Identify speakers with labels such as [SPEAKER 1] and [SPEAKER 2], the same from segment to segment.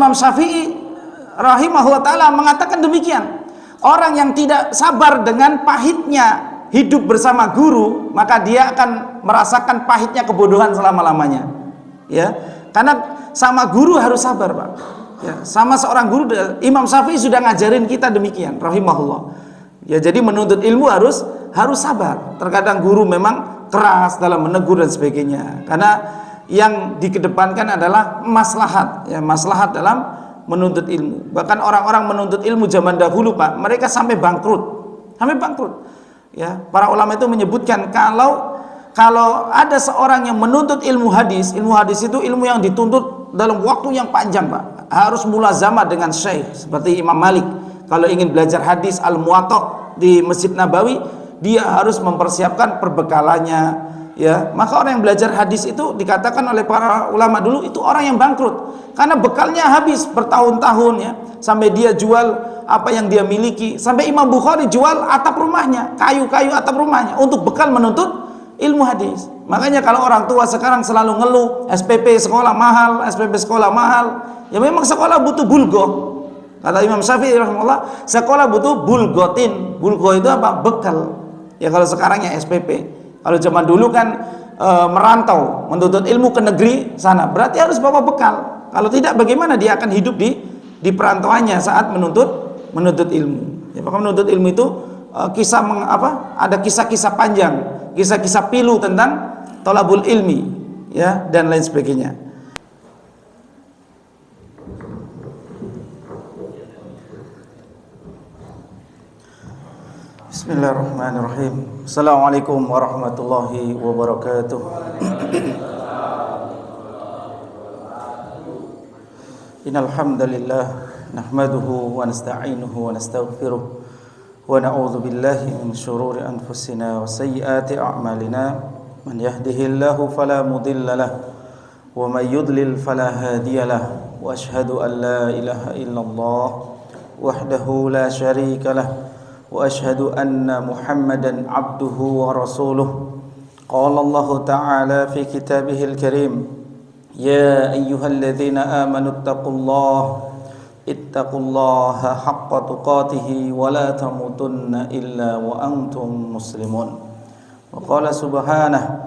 [SPEAKER 1] Imam Syafi'i rahimahullah ta'ala mengatakan demikian. Orang yang tidak sabar dengan pahitnya hidup bersama guru, maka dia akan merasakan pahitnya kebodohan selama-lamanya. Ya, karena sama guru harus sabar, Pak. Ya, sama seorang guru, Imam Syafi'i sudah ngajarin kita demikian, rahimahullah. Ya, jadi menuntut ilmu harus sabar. Terkadang guru memang keras dalam menegur dan sebagainya. Karena yang dikedepankan adalah maslahat, ya, maslahat dalam menuntut ilmu. Bahkan orang-orang menuntut ilmu zaman dahulu, Pak, mereka sampai bangkrut. Ya, para ulama itu menyebutkan kalau ada seorang yang menuntut ilmu hadis itu ilmu yang dituntut dalam waktu yang panjang, Pak. Harus mulazamah dengan syekh seperti Imam Malik. Kalau ingin belajar hadis Al-Muwatta di Masjid Nabawi, dia harus mempersiapkan perbekalannya. Ya, maka orang yang belajar hadis itu dikatakan oleh para ulama dulu itu orang yang bangkrut karena bekalnya habis bertahun-tahun, ya, sampai dia jual apa yang dia miliki. Sampai Imam Bukhari jual atap rumahnya, kayu-kayu atap rumahnya untuk bekal menuntut ilmu hadis. Makanya kalau orang tua sekarang selalu ngeluh SPP sekolah mahal, ya memang sekolah butuh bulgo. Kata Imam Syafi'i rahimahullah, sekolah butuh bulgotin. Bulgo itu apa? Bekal. Ya, kalau sekarang ya SPP. Kalau zaman dulu kan merantau menuntut ilmu ke negeri sana, berarti harus bawa bekal. Kalau tidak, bagaimana dia akan hidup di perantauannya saat menuntut ilmu? Ya, maka menuntut ilmu itu ada kisah-kisah panjang, kisah-kisah pilu tentang thalabul ilmi, ya, dan lain sebagainya. Bismillahirrahmanirrahim. Assalamualaikum warahmatullahi wabarakatuh. Innal hamdalillah nahmaduhu wa nasta'inuhu wa nastaghfiruh wa na'udzu billahi min shururi anfusina wa sayyiati a'malina. Man yahdihillahu fala mudilla lahu wa may yudlil fala hadiya lahu. Wa asyhadu an la ilaha illallah wahdahu la syarika lahu wa asyhadu anna Muhammadan abduhu wa rasuluh. Qala Allah ta'ala fi kitabihil karim, ya ayyuhalladzina amanu ittaqullaha haqqa tuqatih wa la tamutunna illa wa antum muslimun. Wa qala subhanahu,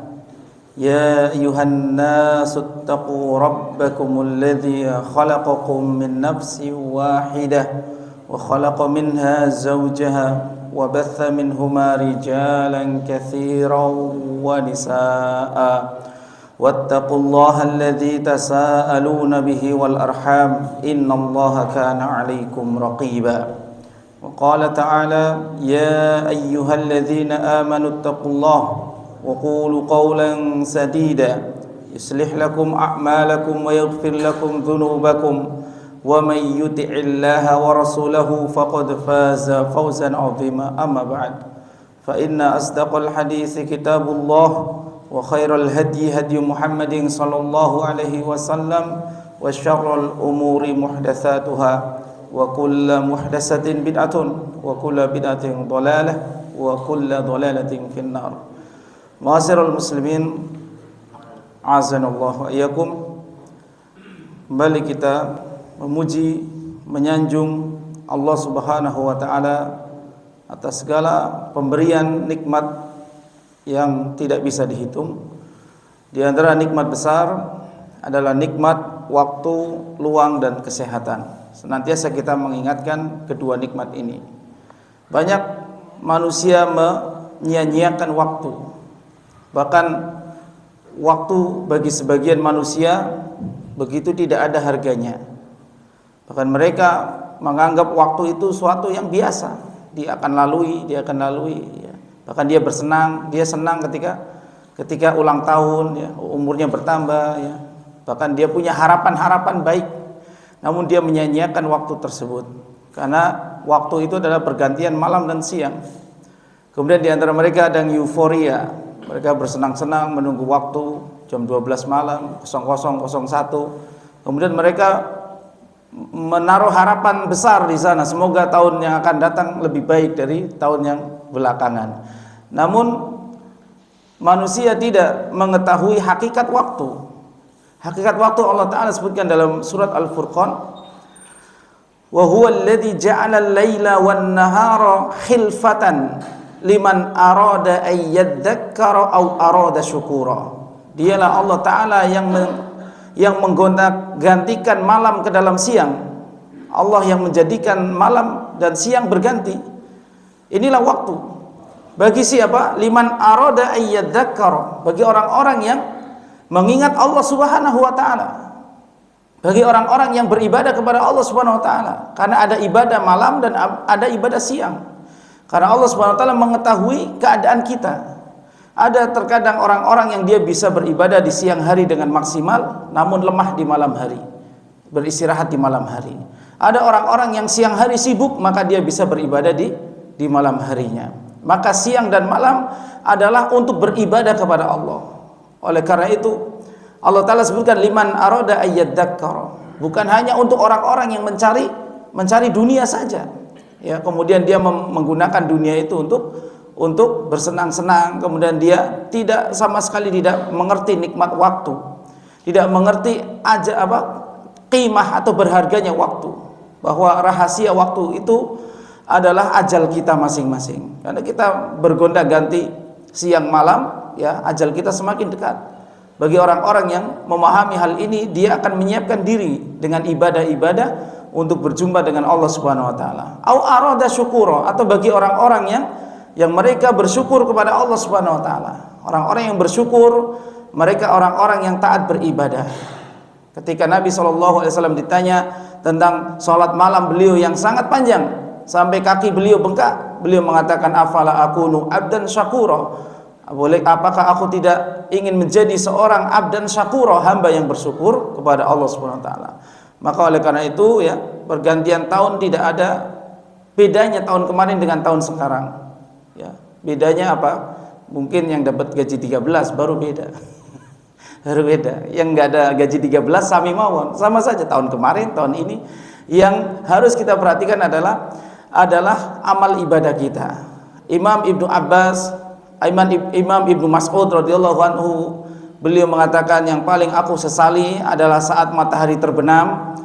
[SPEAKER 1] ya ayyuhan nasu ittaqu rabbakumul ladzi khalaqakum min nafsin wahidah وخلق منها زوجها وبث منهما رجالا كثيرا ونساء واتقوا الله الذي تساءلون به والأرحام إن الله كان عليكم رقيبا. وقال تعالى يا أيها الذين آمنوا اتقوا الله وقولوا قولا سديدا يصلح لكم أعمالكم ويغفر لكم ذنوبكم ومن يطع الله ورسوله فقد فاز فوزا عظيما. أما بعد فإن أصدق الحديث كتاب الله وخير الهدي هدي محمد صلى الله عليه وسلم وشر الأمور محدثاتها وكل محدثة بدعة وكل بدعة ضلالة وكل ضلالة في النار. معاشر المسلمين أعزنا الله وإياكم. Kembali kita memuji, menyanjung Allah Subhanahu wa taala atas segala pemberian nikmat yang tidak bisa dihitung. Di antara nikmat besar adalah nikmat waktu luang dan kesehatan. Senantiasa kita mengingatkan kedua nikmat ini. Banyak manusia menyia-nyiakan waktu. Bahkan waktu bagi sebagian manusia begitu tidak ada harganya. Bahkan mereka menganggap waktu itu suatu yang biasa, dia akan lalui, ya. Bahkan dia senang ketika ulang tahun, ya, umurnya bertambah, ya. Bahkan dia punya harapan-harapan baik, namun dia menyia-nyiakan waktu tersebut karena waktu itu adalah pergantian malam dan siang. Kemudian di antara mereka ada yang euforia, mereka bersenang-senang menunggu waktu jam 12 malam 00.01. Kemudian mereka menaruh harapan besar di sana, semoga tahun yang akan datang lebih baik dari tahun yang belakangan. Namun manusia tidak mengetahui hakikat waktu. Hakikat waktu Allah Ta'ala sebutkan dalam surat Al-Furqan, wa huwa alladzi ja'ala al-laila wan-nahara khilfatan liman arada ay yadzakkara aw arada syukura. Dialah Allah Ta'ala yang menggonta-gantikan malam ke dalam siang. Allah yang menjadikan malam dan siang berganti. Inilah waktu. Bagi siapa? Liman arada ay yadzakkara, bagi orang-orang yang mengingat Allah Subhanahu wa taala. Bagi orang-orang yang beribadah kepada Allah Subhanahu wa taala. Karena ada ibadah malam dan ada ibadah siang. Karena Allah Subhanahu wa taala mengetahui keadaan kita. Ada terkadang orang-orang yang dia bisa beribadah di siang hari dengan maksimal, namun lemah di malam hari, beristirahat di malam hari. Ada orang-orang yang siang hari sibuk, maka dia bisa beribadah di malam harinya. Maka siang dan malam adalah untuk beribadah kepada Allah. Oleh karena itu Allah Ta'ala sebutkan liman arada ayyadzakkara, bukan hanya untuk orang-orang yang mencari dunia saja, ya, kemudian dia menggunakan dunia itu untuk bersenang-senang, kemudian dia tidak sama sekali tidak mengerti nikmat waktu, tidak mengerti qimah atau berharganya waktu, bahwa rahasia waktu itu adalah ajal kita masing-masing. Karena kita bergonta-ganti siang malam, ya, ajal kita semakin dekat. Bagi orang-orang yang memahami hal ini, dia akan menyiapkan diri dengan ibadah-ibadah untuk berjumpa dengan Allah Subhanahu wa taala. Au arada syukura, atau bagi orang-orang yang mereka bersyukur kepada Allah Subhanahu wa taala. Orang-orang yang bersyukur, mereka orang-orang yang taat beribadah. Ketika Nabi SAW ditanya tentang sholat malam beliau yang sangat panjang sampai kaki beliau bengkak, beliau mengatakan, afala akunu abdan syakura, apakah aku tidak ingin menjadi seorang abdan syakura, hamba yang bersyukur kepada Allah Subhanahu wa taala. Maka oleh karena itu, ya, pergantian tahun tidak ada bedanya tahun kemarin dengan tahun sekarang, ya. Bedanya apa? Mungkin yang dapat gaji 13 baru beda. Baru beda. Yang enggak ada gaji 13 sami mawon, sama saja tahun kemarin, tahun ini. Yang harus kita perhatikan adalah amal ibadah kita. Imam Ibnu Abbas, Imam Ibnu Mas'ud radhiyallahu anhu, beliau mengatakan, yang paling aku sesali adalah saat matahari terbenam,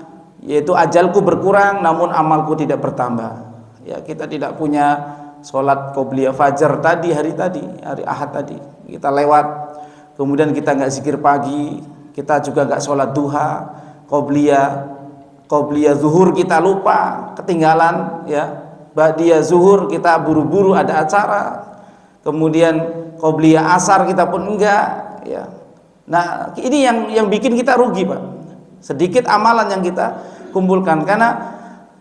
[SPEAKER 1] yaitu ajalku berkurang namun amalku tidak bertambah. Ya, kita tidak punya sholat qobliyah fajar hari Ahad tadi, kita lewat, kemudian kita nggak zikir pagi, kita juga nggak sholat duha, qobliyah zuhur kita lupa, ketinggalan, ya. Ba'diyah zuhur kita buru-buru ada acara, kemudian qobliyah asar kita pun enggak, ya. Nah, ini yang bikin kita rugi, Pak. Sedikit amalan yang kita kumpulkan, karena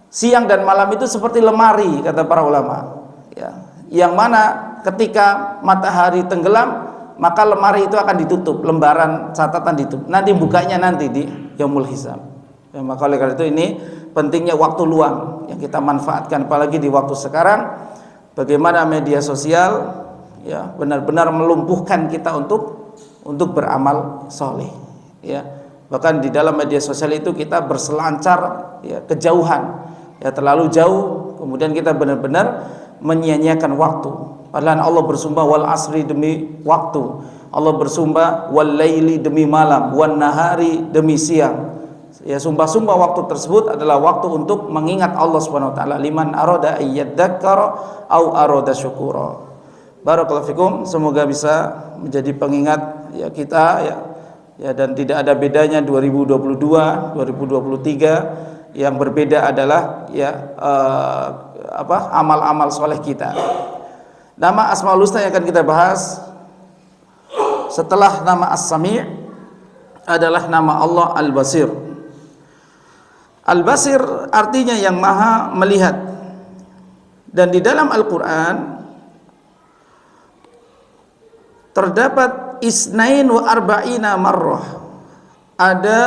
[SPEAKER 1] siang dan malam itu seperti lemari, kata para ulama, ya. Yang mana ketika matahari tenggelam, maka lemari itu akan ditutup, lembaran catatan ditutup. Nanti bukanya nanti di yaumul hisab. Ya, maka oleh karena itu ini pentingnya waktu luang yang kita manfaatkan, apalagi di waktu sekarang, bagaimana media sosial, ya, benar-benar melumpuhkan kita untuk beramal soleh, ya. Bahkan di dalam media sosial itu kita berselancar, ya, kejauhan, ya, terlalu jauh, kemudian kita benar-benar menyia-nyiakan waktu. Padahal Allah bersumpah wal asri demi waktu, Allah bersumpah wal laili demi malam, wan nahari demi siang. Ya, sumpah-sumpah waktu tersebut adalah waktu untuk mengingat Allah Subhanahu wa taala. Liman arada ayyadzakkara au arada syukura. Barakallahu fikum, semoga bisa menjadi pengingat, ya, kita, ya, dan tidak ada bedanya 2022, 2023. Yang berbeda adalah, ya, amal-amal soleh kita. Nama Asmaul Husna yang akan kita bahas setelah nama As-Sami' adalah nama Allah Al-Basir. Al-Basir artinya yang maha melihat. Dan di dalam Al-Quran terdapat isnain wa arba'ina marrah, ada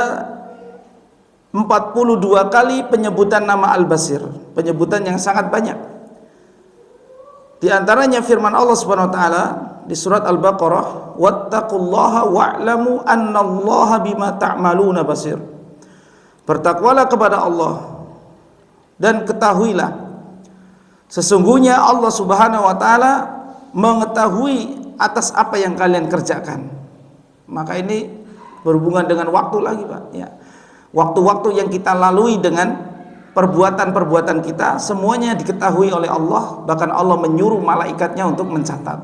[SPEAKER 1] 42 kali penyebutan nama Al-Basir, penyebutan yang sangat banyak. Di antaranya firman Allah Subhanahu wa taala di surat Al-Baqarah, wattaqullaha wa'lamu annallaha bima ta'maluna basir. Bertakwalah kepada Allah dan ketahuilah sesungguhnya Allah Subhanahu wa taala mengetahui atas apa yang kalian kerjakan. Maka ini berhubungan dengan waktu lagi, Pak, ya. Waktu-waktu yang kita lalui dengan perbuatan-perbuatan kita semuanya diketahui oleh Allah, bahkan Allah menyuruh malaikatnya untuk mencatat.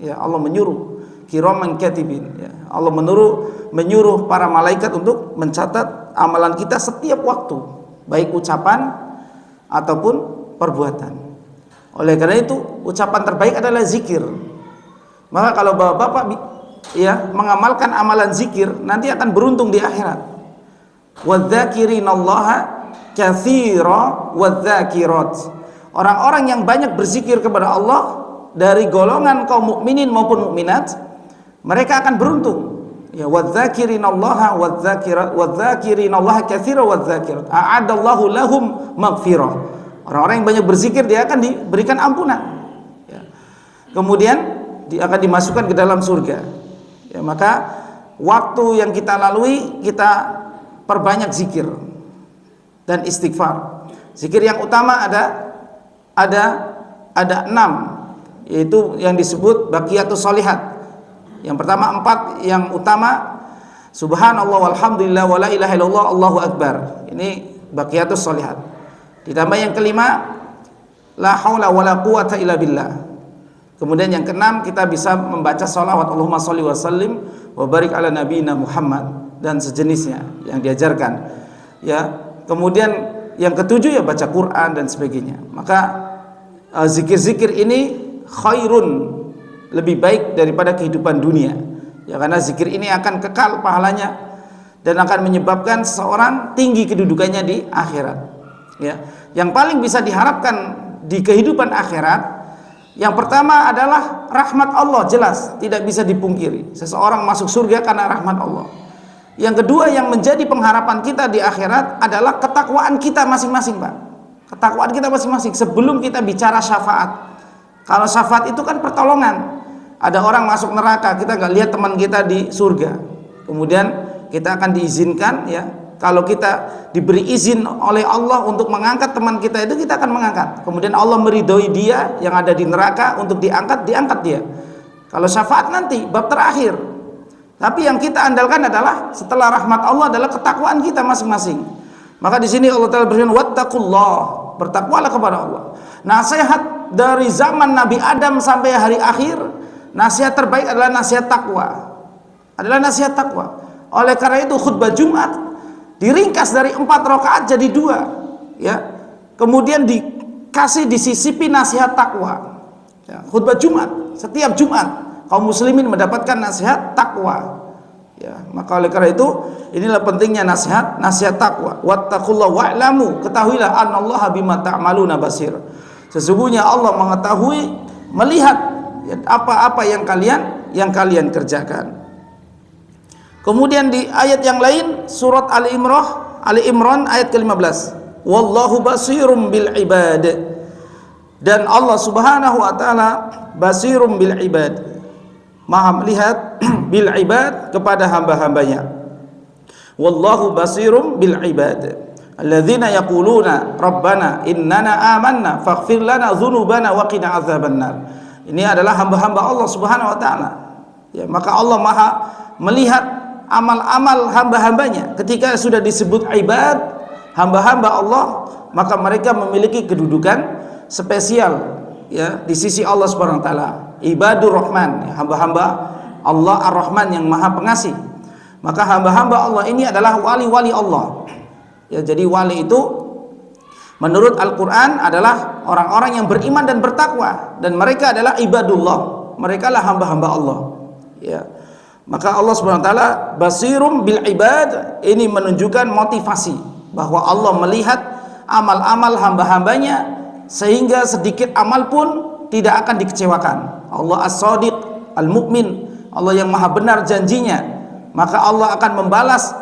[SPEAKER 1] Ya, Allah menyuruh kiraman katibin, ya. Allah menyuruh para malaikat untuk mencatat amalan kita setiap waktu, baik ucapan ataupun perbuatan. Oleh karena itu, ucapan terbaik adalah zikir. Maka kalau bapak-bapak ya mengamalkan amalan zikir, nanti akan beruntung di akhirat. Wadzakirinallaha katsira wadzakirat. Orang-orang yang banyak berzikir kepada Allah dari golongan kaum mukminin maupun mukminat, mereka akan beruntung. Ya, wadzakirinallaha wadzakirinallaha katsira wadzakirat. A'adallahu lahum maghfirah. Orang-orang yang banyak berzikir dia akan diberikan ampunan. Ya. Kemudian dia akan dimasukkan ke dalam surga. Ya, maka waktu yang kita lalui kita perbanyak zikir dan istighfar. Zikir yang utama ada 6, yaitu yang disebut baqiyatus sholihat. Yang pertama 4 yang utama, subhanallah walhamdulillah wala ilaha illallah Allahu akbar. Ini baqiyatus sholihat. Ditambah yang kelima, la haula wala quwata illa billah. Kemudian yang keenam, kita bisa membaca sholawat Allahumma sholli wa sallim wa barik ala nabiyina Muhammad dan sejenisnya yang diajarkan. Ya, kemudian yang ketujuh ya baca Quran dan sebagainya. Maka zikir-zikir ini khairun, lebih baik daripada kehidupan dunia. Ya, karena zikir ini akan kekal pahalanya dan akan menyebabkan seseorang tinggi kedudukannya di akhirat. Ya, yang paling bisa diharapkan di kehidupan akhirat, yang pertama adalah rahmat Allah, jelas tidak bisa dipungkiri. Seseorang masuk surga karena rahmat Allah. Yang kedua yang menjadi pengharapan kita di akhirat adalah ketakwaan kita masing-masing, Pak. Ketakwaan kita masing-masing sebelum kita bicara syafaat. Kalau syafaat itu kan pertolongan. Ada orang masuk neraka, kita nggak lihat teman kita di surga. Kemudian kita akan diizinkan, ya. Kalau kita diberi izin oleh Allah untuk mengangkat teman kita itu, kita akan mengangkat. Kemudian Allah meridhoi dia yang ada di neraka untuk diangkat dia. Kalau syafaat nanti bab terakhir. Tapi yang kita andalkan adalah setelah rahmat Allah adalah ketakwaan kita masing-masing. Maka di sini Allah Ta'ala berfirman, wattaqullah, bertakwalah kepada Allah. Nasihat dari zaman Nabi Adam sampai hari akhir, nasihat terbaik adalah nasihat takwa. Nasihat takwa. Oleh karena itu khutbah Jumat diringkas dari 4 rakaat jadi 2, ya. Kemudian dikasih disisipi nasihat takwa. Ya, khutbah Jumat, setiap Jumat kaum muslimin mendapatkan nasihat takwa. Ya, maka oleh karena itu inilah pentingnya nasihat takwa. Wattaqullaha wa'lamu, ketahuilah anallaha bima ta'maluna basir. Sesungguhnya Allah mengetahui, melihat ya, apa-apa yang kalian kerjakan. Kemudian di ayat yang lain surat Ali Imran ayat ke-15, wallahu basirum bil ibad, dan Allah Subhanahu wa taala basirum bil ibad, maha melihat bil ibad kepada hamba-hambanya. Wallahu basirum bil ibad alladzina yaquluna rabbana innana amanna faghfir lana dzunubana wa qina adzabannar. Ini adalah hamba-hamba Allah Subhanahu wa taala. Ya, maka Allah maha melihat amal-amal hamba-hambanya. Ketika sudah disebut ibad, hamba-hamba Allah, maka mereka memiliki kedudukan spesial, ya, di sisi Allah Subhanahu wa taala. Ibadur Rahman, ya, hamba-hamba Allah Ar-Rahman yang Maha Pengasih. Maka hamba-hamba Allah ini adalah wali-wali Allah. Ya, jadi wali itu menurut Al-Qur'an adalah orang-orang yang beriman dan bertakwa, dan mereka adalah ibadullah. Mereka lah hamba-hamba Allah. Ya. Maka Allah Subhanahu wa taala basirum bil ibad, ini menunjukkan motivasi bahwa Allah melihat amal-amal hamba-hambanya sehingga sedikit amal pun tidak akan dikecewakan. Allah as-sadiq al-mu'min, Allah yang maha benar janjinya, maka Allah akan membalas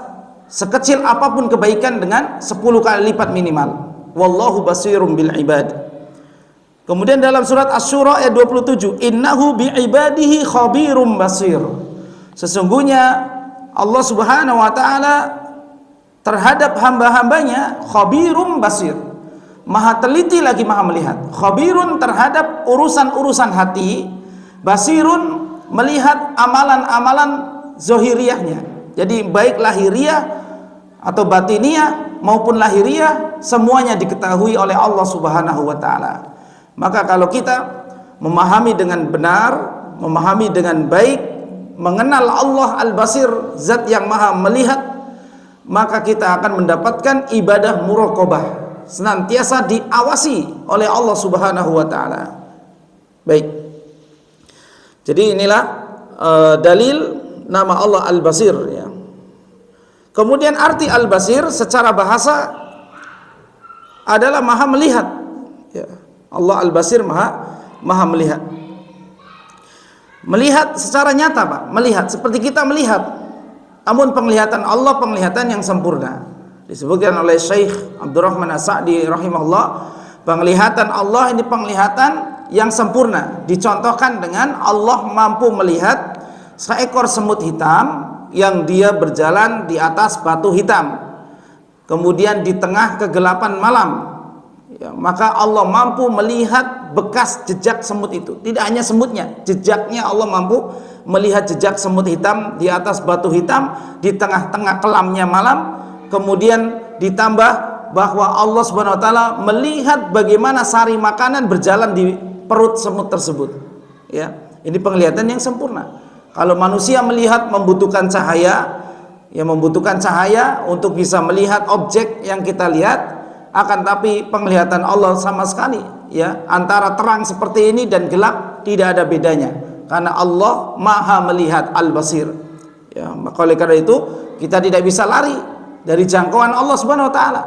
[SPEAKER 1] sekecil apapun kebaikan dengan 10 kali lipat minimal. Wallahu basirum bil ibad. Kemudian dalam surat Asy-Syura ayat 27, innahu bi ibadihi khabirum basir. Sesungguhnya Allah Subhanahu wa taala terhadap hamba-hambanya khabirum basir, maha teliti lagi maha melihat. Khabirun terhadap urusan-urusan hati, basirun melihat amalan-amalan zohiriyahnya. Jadi baik lahiriah atau batiniyah maupun lahiriah semuanya diketahui oleh Allah Subhanahu wa taala. Maka kalau kita memahami dengan benar, memahami dengan baik, mengenal Allah Al-Basir, zat yang maha melihat, maka kita akan mendapatkan ibadah muraqabah, senantiasa diawasi oleh Allah Subhanahu wa taala. Baik. Jadi inilah dalil nama Allah Al-Basir ya. Kemudian arti Al-Basir secara bahasa adalah maha melihat ya. Allah Al-Basir maha melihat. Melihat secara nyata, Pak. Melihat seperti kita melihat. Namun penglihatan Allah penglihatan yang sempurna. Disebutkan oleh Syekh Abdurrahman As-Sa'di rahimahullah, penglihatan Allah ini penglihatan yang sempurna. Dicontohkan dengan Allah mampu melihat seekor semut hitam yang dia berjalan di atas batu hitam, kemudian di tengah kegelapan malam ya, maka Allah mampu melihat bekas jejak semut itu. Tidak hanya semutnya, jejaknya Allah mampu melihat jejak semut hitam di atas batu hitam di tengah-tengah kelamnya malam. Kemudian ditambah bahwa Allah Subhanahu wa taala melihat bagaimana sari makanan berjalan di perut semut tersebut ya. Ini penglihatan yang sempurna. Kalau manusia melihat membutuhkan cahaya, ya membutuhkan cahaya untuk bisa melihat objek yang kita lihat, akan tapi penglihatan Allah sama sekali ya, antara terang seperti ini dan gelap tidak ada bedanya, karena Allah maha melihat Al-Basir ya. Maka oleh karena itu kita tidak bisa lari dari jangkauan Allah Subhanahu wa taala.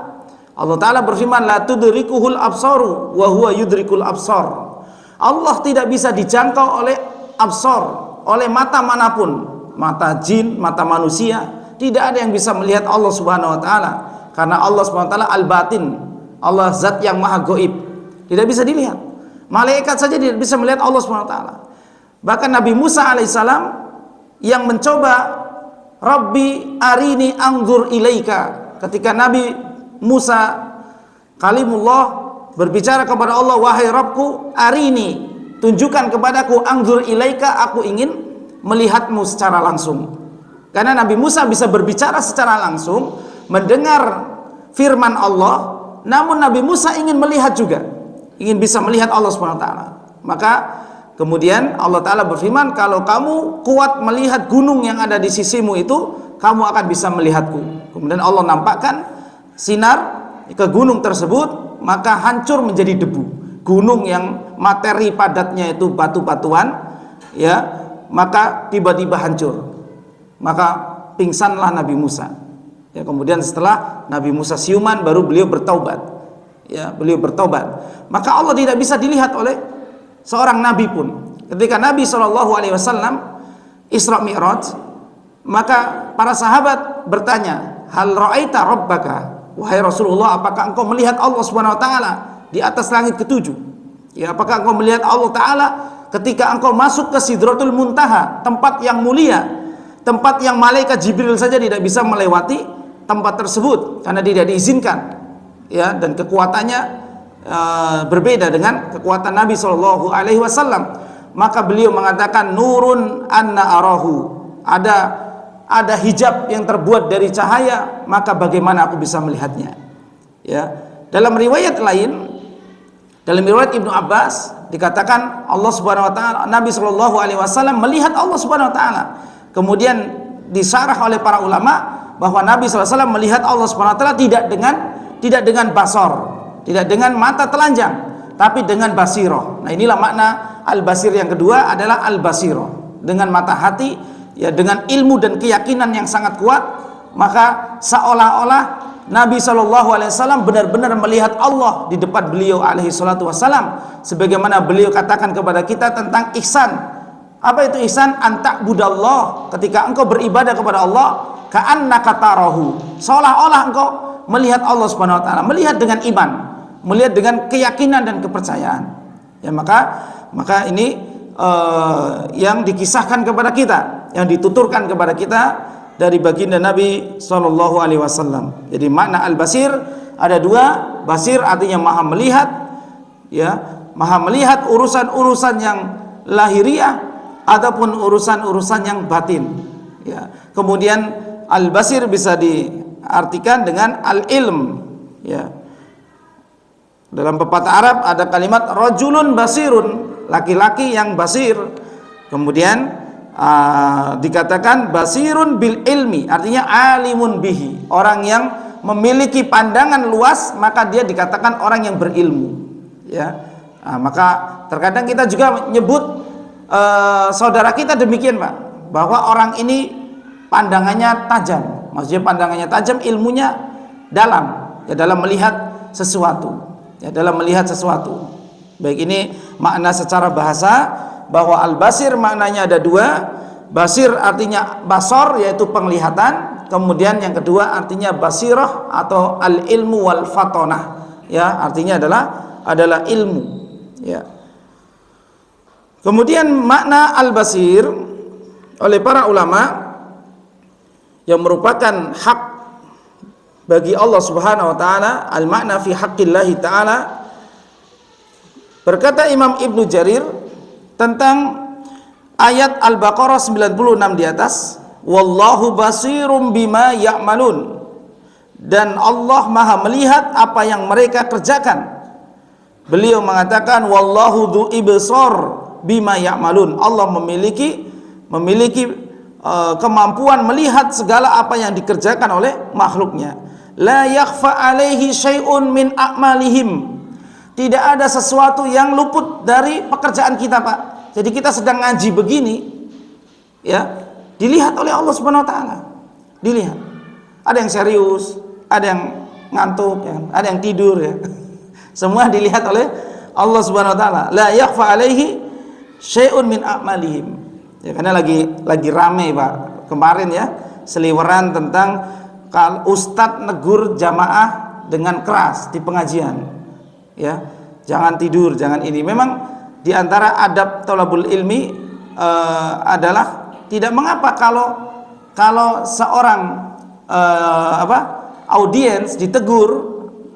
[SPEAKER 1] Allah taala berfirman, la tudrikuhul absaru wa huwa yudrikul absar. Allah tidak bisa dijangkau oleh absar, oleh mata manapun, mata jin, mata manusia, tidak ada yang bisa melihat Allah Subhanahu wa taala, karena Allah Subhanahu wa taala al-batin, Allah zat yang maha gaib, tidak bisa dilihat. Malaikat saja tidak bisa melihat Allah Subhanahu wa taala. Bahkan Nabi Musa alaihissalam yang mencoba Rabbi arini anzur ilaika, ketika Nabi Musa kalimullah berbicara kepada Allah, wahai Rabbku, arini, tunjukkan kepadaku, anzur ilaika, aku ingin melihatmu secara langsung. Karena Nabi Musa bisa berbicara secara langsung, mendengar firman Allah, namun Nabi Musa ingin melihat juga, ingin bisa melihat Allah Subhanahu wa taala. Maka kemudian Allah taala berfirman, kalau kamu kuat melihat gunung yang ada di sisimu itu, kamu akan bisa melihatku. Kemudian Allah nampakkan sinar ke gunung tersebut, maka hancur menjadi debu. Gunung yang materi padatnya itu batu-batuan ya, maka tiba-tiba hancur, maka pingsanlah Nabi Musa ya. Kemudian setelah Nabi Musa siuman, baru beliau bertaubat ya, beliau bertaubat. Maka Allah tidak bisa dilihat oleh seorang nabi pun. Ketika Nabi SAW Isra Mi'raj, maka para sahabat bertanya, hal ra'aita rabbaka, wahai Rasulullah, apakah engkau melihat Allah Subhanahu wa taala di atas langit ketujuh ya? Apakah engkau melihat Allah taala ketika engkau masuk ke Sidratul Muntaha, tempat yang mulia, tempat yang malaikat Jibril saja tidak bisa melewati tempat tersebut karena tidak diizinkan ya, dan kekuatannya berbeda dengan kekuatan Nabi Shallallahu alaihi wasallam. Maka beliau mengatakan, nurun anna arahu, ada hijab yang terbuat dari cahaya, maka bagaimana aku bisa melihatnya ya. Dalam riwayat lain, dalam riwayat Ibnu Abbas dikatakan Allah Subhanahu wa taala, Nabi Shallallahu alaihi wasallam melihat Allah Subhanahu wa taala. Kemudian disarah oleh para ulama bahwa Nabi sallallahu alaihi wasallam melihat Allah Subhanahu wa taala tidak dengan basar, tidak dengan mata telanjang, tapi dengan basirah. Nah, inilah makna Al-Basir yang kedua adalah Al-Basirah, dengan mata hati ya, dengan ilmu dan keyakinan yang sangat kuat. Maka seolah-olah Nabi SAW benar-benar melihat Allah di depan beliau alaihi salatu wassalam, sebagaimana beliau katakan kepada kita tentang ihsan. Apa itu ihsan? Antak budallah, ketika engkau beribadah kepada Allah, ka'annaka tarahu, seolah-olah engkau melihat Allah Subhanahu wa taala, melihat dengan iman, melihat dengan keyakinan dan kepercayaan ya. Maka ini yang dikisahkan kepada kita, yang dituturkan kepada kita dari baginda Nabi SAW. Jadi makna Al-Basir ada dua. Basir artinya maha melihat ya, maha melihat urusan-urusan yang lahiriah ataupun urusan-urusan yang batin ya. Kemudian Al-Basir bisa diartikan dengan al-ilm, ya. Dalam pepatah Arab ada kalimat rajulun basirun, laki-laki yang basir. Kemudian dikatakan basirun bil ilmi, artinya alimun bihi, orang yang memiliki pandangan luas, maka dia dikatakan orang yang berilmu, ya. Maka terkadang kita juga menyebut saudara kita demikian, Pak, bahwa orang ini pandangannya tajam. Maksudnya pandangannya tajam, ilmunya dalam, ya, dalam melihat sesuatu. Ya, dalam melihat sesuatu. Baik, ini makna secara bahasa bahwa al-basir maknanya ada dua. Basir artinya basor, yaitu penglihatan. Kemudian yang kedua artinya basirah atau al-ilmu wal fatonah. Ya, artinya adalah ilmu. Ya. Kemudian makna al-basir oleh para ulama yang merupakan hak bagi Allah Subhanahu wa taala, al-makna fi haqqillahi taala. Berkata Imam Ibnu Jarir tentang ayat Al-Baqarah 96 di atas, wallahu basirum bima ya'malun, dan Allah Maha melihat apa yang mereka kerjakan. Beliau mengatakan wallahu dzu ibsar bima ya'malun, Allah memiliki kemampuan melihat segala apa yang dikerjakan oleh makhluknya. La yakhfa alaihi syai'un min a'malihim, tidak ada sesuatu yang luput dari pekerjaan kita, Pak. Jadi kita sedang ngaji begini, ya, dilihat oleh Allah Subhanahu wa taala. Dilihat. Ada yang serius, ada yang ngantuk, ya, ada yang tidur, ya. Semua dilihat oleh Allah Subhanahu wa taala. La yakhfa alaihi syai'un min a'malihim. Ya, karena lagi rame, Pak. Kemarin, ya, seliweran tentang kalau ustadz negur jamaah dengan keras di pengajian, ya, jangan tidur, jangan ini. Memang diantara adab thalabul ilmi adalah tidak mengapa kalau seorang audiens ditegur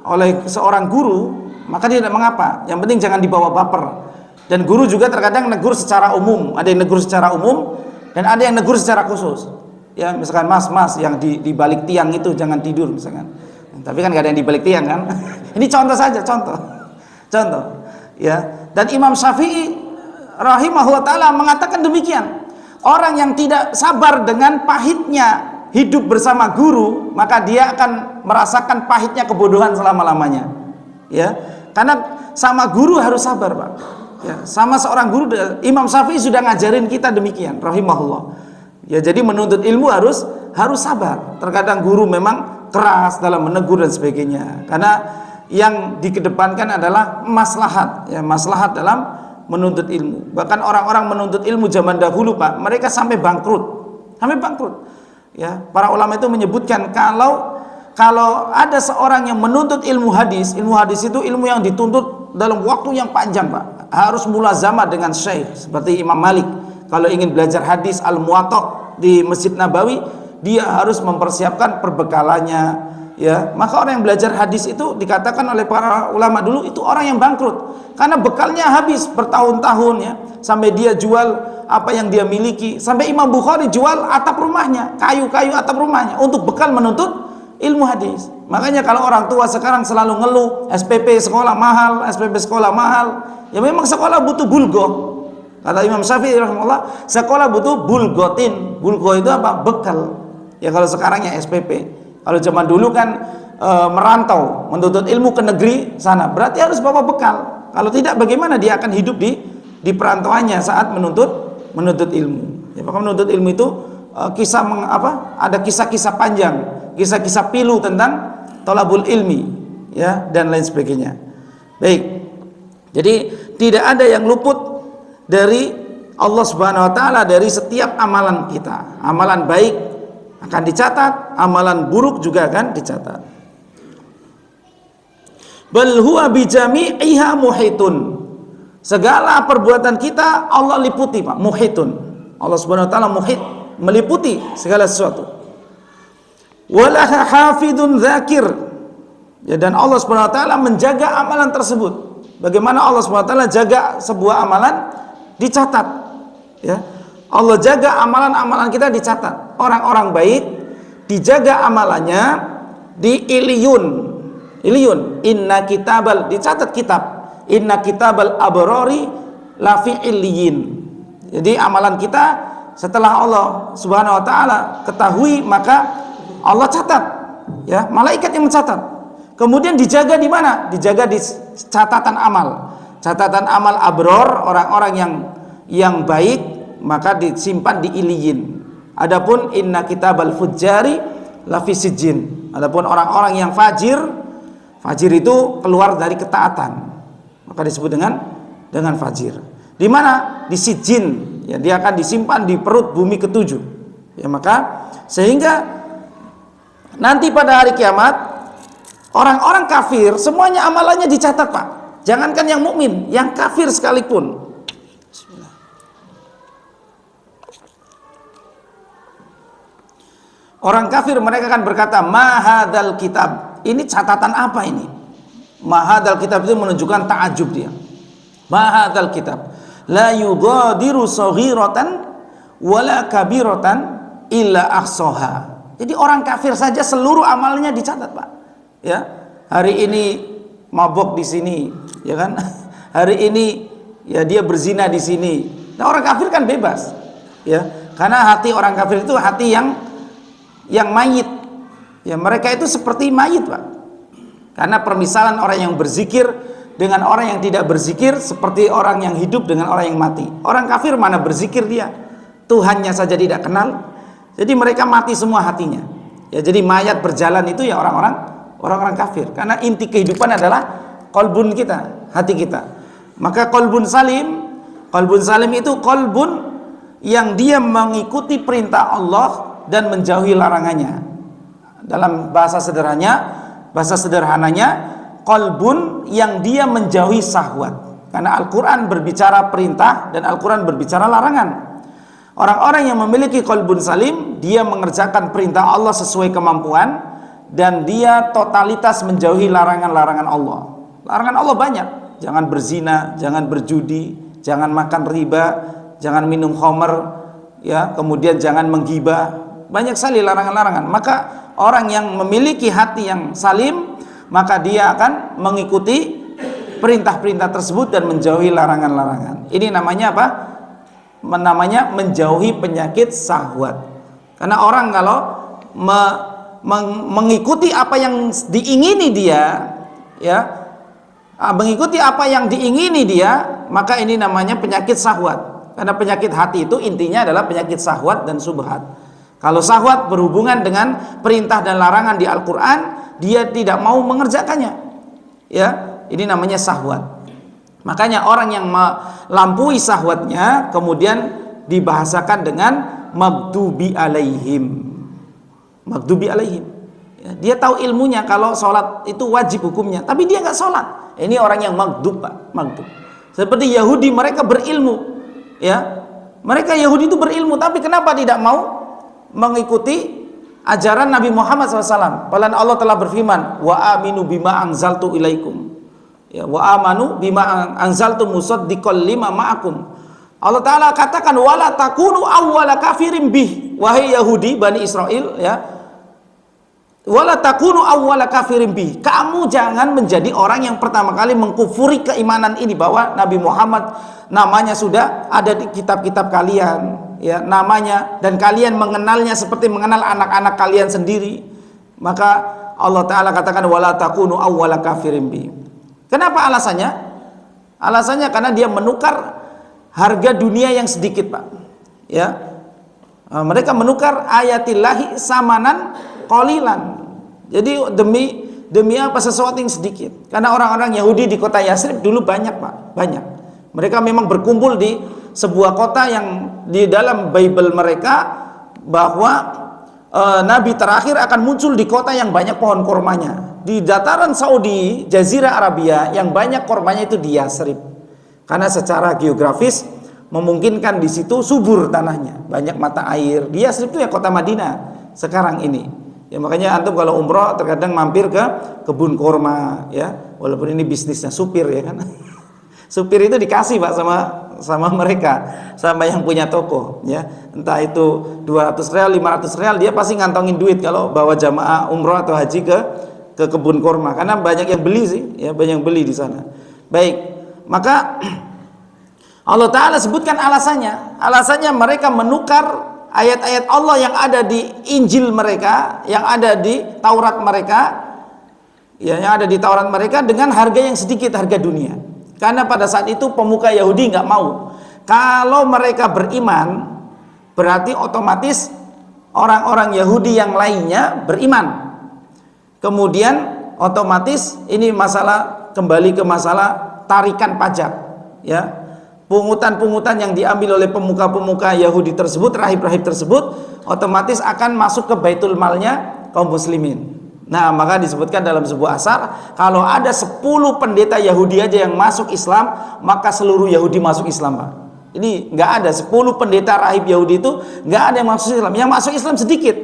[SPEAKER 1] oleh seorang guru, maka tidak mengapa. Yang penting jangan dibawa baper. Dan guru juga terkadang negur secara umum, ada yang negur secara umum dan ada yang negur secara khusus. Ya, misalkan mas yang di balik tiang itu jangan tidur misalkan. Tapi kan gak ada yang di balik tiang kan. Ini contoh saja, contoh. Ya. Dan Imam Syafi'i rahimahullah taala mengatakan demikian. Orang yang tidak sabar dengan pahitnya hidup bersama guru, maka dia akan merasakan pahitnya kebodohan selama-lamanya. Ya. Karena sama guru harus sabar, Pak. Ya, sama seorang guru, Imam Syafi'i sudah ngajarin kita demikian rahimahullah. Ya, jadi menuntut ilmu harus sabar. Terkadang guru memang keras dalam menegur dan sebagainya. Karena yang dikedepankan adalah maslahat, ya, maslahat dalam menuntut ilmu. Bahkan orang-orang menuntut ilmu zaman dahulu, Pak, mereka sampai bangkrut. Ya, para ulama itu menyebutkan kalau ada seorang yang menuntut ilmu hadis itu ilmu yang dituntut dalam waktu yang panjang, Pak. Harus mulazamah dengan syekh seperti Imam Malik. Kalau ingin belajar hadis Al-Muwatta di Masjid Nabawi, dia harus mempersiapkan perbekalannya, ya. Maka orang yang belajar hadis itu dikatakan oleh para ulama dulu itu orang yang bangkrut karena bekalnya habis bertahun-tahun, ya, sampai dia jual apa yang dia miliki. Sampai Imam Bukhari jual atap rumahnya, kayu-kayu atap rumahnya untuk bekal menuntut ilmu hadis. Makanya kalau orang tua sekarang selalu ngeluh SPP sekolah mahal, ya memang sekolah butuh bulgoh. Kata Imam Syafi'i rahimahullah, sekolah butuh bulgotin. Bulgo itu apa? Bekal. Ya kalau sekarang ya SPP. Kalau zaman dulu kan merantau, menuntut ilmu ke negeri sana, berarti harus bawa bekal. Kalau tidak, bagaimana dia akan hidup di perantauannya saat menuntut ilmu? Ya, maka menuntut ilmu itu ada kisah-kisah panjang, kisah-kisah pilu tentang thalabul ilmi, ya, dan lain sebagainya. Baik. Jadi tidak ada yang luput dari Allah Subhanahu wa taala dari setiap amalan kita. Amalan baik akan dicatat, amalan buruk juga akan dicatat. Bal huwa bi jami'iha muhitun. Segala perbuatan kita Allah liputi, Pak, muhitun. Allah Subhanahu wa taala muhit, meliputi segala sesuatu. Walaha hafidun dzakir. Ya, dan Allah Subhanahu wa taala menjaga amalan tersebut. Bagaimana Allah Subhanahu wa taala jaga sebuah amalan? Dicatat, ya. Allah jaga amalan-amalan kita dicatat. Orang-orang baik dijaga amalannya di Iliyun. Iliyun, inna kitabal, dicatat kitab. Inna kitabal abrari lafi Iliyin. Jadi amalan kita setelah Allah Subhanahu wa taala ketahui, maka Allah catat, ya, malaikat yang mencatat. Kemudian dijaga di mana? Dijaga di catatan amal. Catatan amal abror, orang-orang yang baik, maka disimpan di Iliyin. Adapun inna kitabal fujjari lafi sijjin. Adapun orang-orang yang fajir itu keluar dari ketaatan, maka disebut dengan fajir. Di mana? Di sijjin, ya, dia akan disimpan di perut bumi ketujuh. Ya, maka sehingga nanti pada hari kiamat orang-orang kafir semuanya amalannya dicatat, Pak. Jangankan yang mukmin, yang kafir sekalipun. Bismillah. Orang kafir mereka akan berkata, ma hadzal kitab. Ini catatan apa ini? Ma hadzal kitab itu menunjukkan ta'ajub dia. Ma hadzal kitab. La yughadiru saghiratan wala kabiratan illa ahsaha. Jadi orang kafir saja seluruh amalnya dicatat, Pak. Ya. Hari ini mabok di sini, ya kan? Hari ini ya dia berzina di sini. Nah, orang kafir kan bebas. Ya. Karena hati orang kafir itu hati yang mayit. Ya, mereka itu seperti mayit, Pak. Karena permisalan orang yang berzikir dengan orang yang tidak berzikir seperti orang yang hidup dengan orang yang mati. Orang kafir mana berzikir dia? Tuhannya saja tidak kenal. Jadi mereka mati semua hatinya. Ya, jadi mayat berjalan itu ya orang-orang kafir. Karena inti kehidupan adalah qalbun kita, hati kita. Maka qalbun salim itu qalbun yang dia mengikuti perintah Allah dan menjauhi larangannya. Dalam bahasa sederhananya, qalbun yang dia menjauhi syahwat. Karena Al-Quran berbicara perintah dan Al-Quran berbicara larangan. Orang-orang yang memiliki qalbun salim, dia mengerjakan perintah Allah sesuai kemampuan dan dia totalitas menjauhi larangan-larangan Allah. Larangan Allah banyak. Jangan berzina, jangan berjudi, jangan makan riba, jangan minum khamr, ya, kemudian jangan menggibah. Banyak sekali larangan-larangan. Maka orang yang memiliki hati yang salim, maka dia akan mengikuti perintah-perintah tersebut dan menjauhi larangan-larangan. Ini namanya apa? Namanya menjauhi penyakit syahwat. Karena orang kalau mengikuti apa yang diingini dia, ya, mengikuti apa yang diingini dia, maka ini namanya penyakit syahwat. Karena penyakit hati itu intinya adalah penyakit syahwat dan subhat. Kalau syahwat berhubungan dengan perintah dan larangan di Al-Quran, dia tidak mau mengerjakannya. Ya, ini namanya syahwat. Makanya orang yang melampaui syahwatnya kemudian dibahasakan dengan maghdubi alaihim. Maghdubi alaihim. Ya, dia tahu ilmunya kalau sholat itu wajib hukumnya, tapi dia nggak sholat. Ini orang yang maghdub, Pak. Maghdub. Seperti Yahudi, mereka berilmu. Ya, mereka Yahudi itu berilmu, tapi kenapa tidak mau mengikuti ajaran Nabi Muhammad SAW? Padahal Allah telah berfirman, wa aminu bima anzaltu ilaikum, ya, wa amanu bima anzaltu musaddiqal lima ma'akum. Allah Ta'ala katakan, wala takunu awwala kafirin bih. Wahai Yahudi Bani Israel, ya, wala takunu awwala kafirin bih. Kamu jangan menjadi orang yang pertama kali mengkufuri keimanan ini, bahwa Nabi Muhammad namanya sudah ada di kitab-kitab kalian, ya, namanya, dan kalian mengenalnya seperti mengenal anak-anak kalian sendiri. Maka Allah Ta'ala katakan wala takunu awwala kafirin bi. Kenapa alasannya? Alasannya karena dia menukar harga dunia yang sedikit, Pak. Ya, mereka menukar ayatillahi samanan qalilan. Jadi demi apa? Sesuatu yang sedikit. Karena orang-orang Yahudi di kota Yasrib dulu banyak, Pak, banyak. Mereka memang berkumpul di sebuah kota yang di dalam Bible mereka bahwa Nabi terakhir akan muncul di kota yang banyak pohon kormanya. Di dataran Saudi, Jazirah Arabia, yang banyak kormanya itu di Yasrib. Karena secara geografis memungkinkan di situ subur tanahnya, banyak mata air. Di Yasrib itu ya kota Madinah sekarang ini. Ya, makanya antum kalau umroh terkadang mampir ke kebun korma, ya, walaupun ini bisnisnya supir, ya kan. Supir itu dikasih Pak sama mereka, sama yang punya toko, ya. Entah itu 200 real, 500 real, dia pasti ngantongin duit kalau bawa jamaah umroh atau haji ke kebun kurma, karena banyak yang beli sih, ya, banyak yang beli di sana. Baik, maka Allah Ta'ala sebutkan alasannya mereka menukar ayat-ayat Allah yang ada di Injil mereka, yang ada di Taurat mereka, ya, yang ada di Taurat mereka dengan harga yang sedikit, harga dunia. Karena pada saat itu pemuka Yahudi nggak mau. Kalau mereka beriman, berarti otomatis orang-orang Yahudi yang lainnya beriman. Kemudian otomatis ini kembali ke masalah tarikan pajak, ya. Pungutan-pungutan yang diambil oleh pemuka-pemuka Yahudi tersebut, rahib-rahib tersebut, otomatis akan masuk ke baitul malnya kaum muslimin. Nah, maka disebutkan dalam sebuah asar, kalau ada 10 pendeta Yahudi aja yang masuk Islam, maka seluruh Yahudi masuk Islam, Pak. Ini nggak ada 10 pendeta rahib Yahudi itu nggak ada yang masuk Islam. Yang masuk Islam sedikit,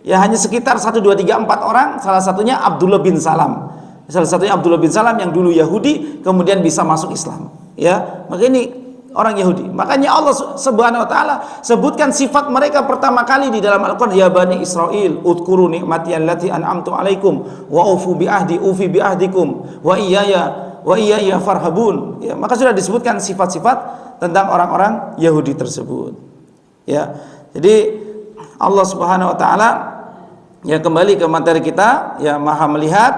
[SPEAKER 1] ya, hanya sekitar 1, 2, 3, 4 orang. Salah satunya Abdullah bin Salam. Salah satunya Abdullah bin Salam yang dulu Yahudi kemudian bisa masuk Islam, ya. Maka ini orang Yahudi. Makanya Allah Subhanahu wa taala sebutkan sifat mereka pertama kali di dalam Al-Qur'an, ya bani Israil udhkuru ni'mati allati an'amtu 'alaikum wa ufu bi ahdi ufi bi ahdikum wa iyaya farhabun. Ya, maka sudah disebutkan sifat-sifat tentang orang-orang Yahudi tersebut. Ya. Jadi Allah Subhanahu wa taala, ya, kembali ke materi kita, ya, Maha melihat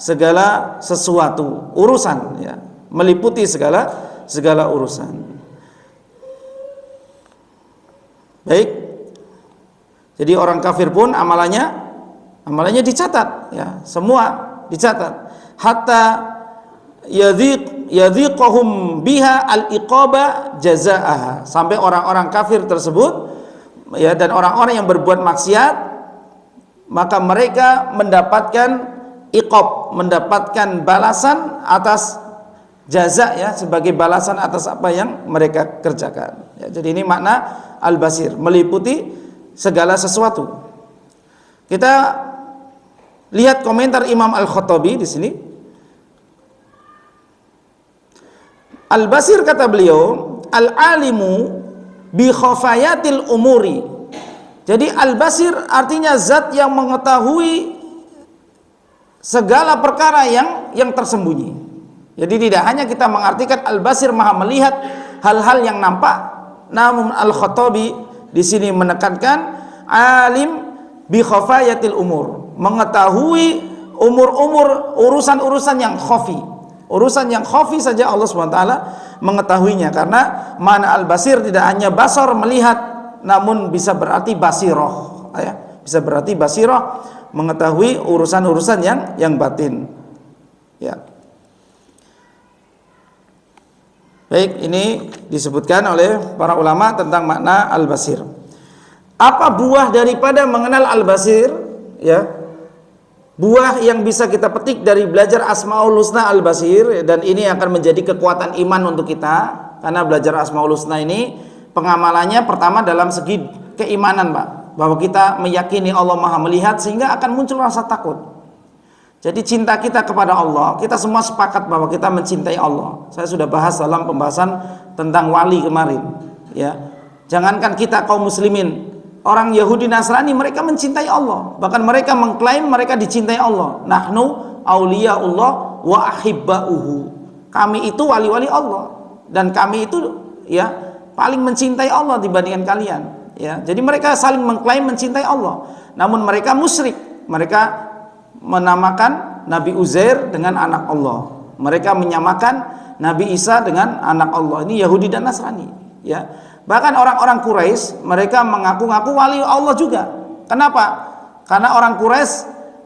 [SPEAKER 1] segala sesuatu, urusan, ya, meliputi segala urusan. Baik. Jadi orang kafir pun amalannya dicatat, ya, semua dicatat. Hatta yadhiqahum biha al-iqaba jazaaha, sampai orang-orang kafir tersebut, ya, dan orang-orang yang berbuat maksiat, maka mereka mendapatkan iqab, mendapatkan balasan atas jaza, ya, sebagai balasan atas apa yang mereka kerjakan, ya. Jadi ini makna al-basir, meliputi segala sesuatu. Kita lihat komentar Imam Al-Khattabi di sini. Al-basir, kata beliau, al-alimu bi khafayatil umuri. Jadi al-basir artinya zat yang mengetahui segala perkara yang tersembunyi. Jadi tidak hanya kita mengartikan al-basir maha melihat hal-hal yang nampak, namun Al-Khattabi di sini menekankan alim bi khafayatil umur, mengetahui umur-umur, urusan-urusan yang khafi. Urusan yang khafi saja Allah SWT mengetahuinya, karena mana al-basir tidak hanya basar, melihat, namun bisa berarti basiroh, ya. Bisa berarti basiroh, mengetahui urusan-urusan yang batin, ya. Baik, ini disebutkan oleh para ulama tentang makna al-basir. Apa buah daripada mengenal al-basir, ya? Buah yang bisa kita petik dari belajar Asmaul Husna al-basir, dan ini akan menjadi kekuatan iman untuk kita, karena belajar Asmaul Husna ini pengamalannya pertama dalam segi keimanan, Pak, bahwa kita meyakini Allah Maha melihat, sehingga akan muncul rasa takut. Jadi cinta kita kepada Allah, kita semua sepakat bahwa kita mencintai Allah. Saya sudah bahas dalam pembahasan tentang wali kemarin, ya. Jangankan kita kaum muslimin, orang Yahudi Nasrani mereka mencintai Allah, bahkan mereka mengklaim mereka dicintai Allah. Nahnu auliyaullah wa ahibba'uhu. Kami itu wali-wali Allah, dan kami itu, ya, paling mencintai Allah dibandingkan kalian, ya. Jadi mereka saling mengklaim mencintai Allah, namun mereka musyrik. Mereka menamakan Nabi Uzair dengan anak Allah, mereka menyamakan Nabi Isa dengan anak Allah. Ini Yahudi dan Nasrani, ya. Bahkan orang-orang Quraisy mereka mengaku-ngaku wali Allah juga. Kenapa? Karena orang Quraisy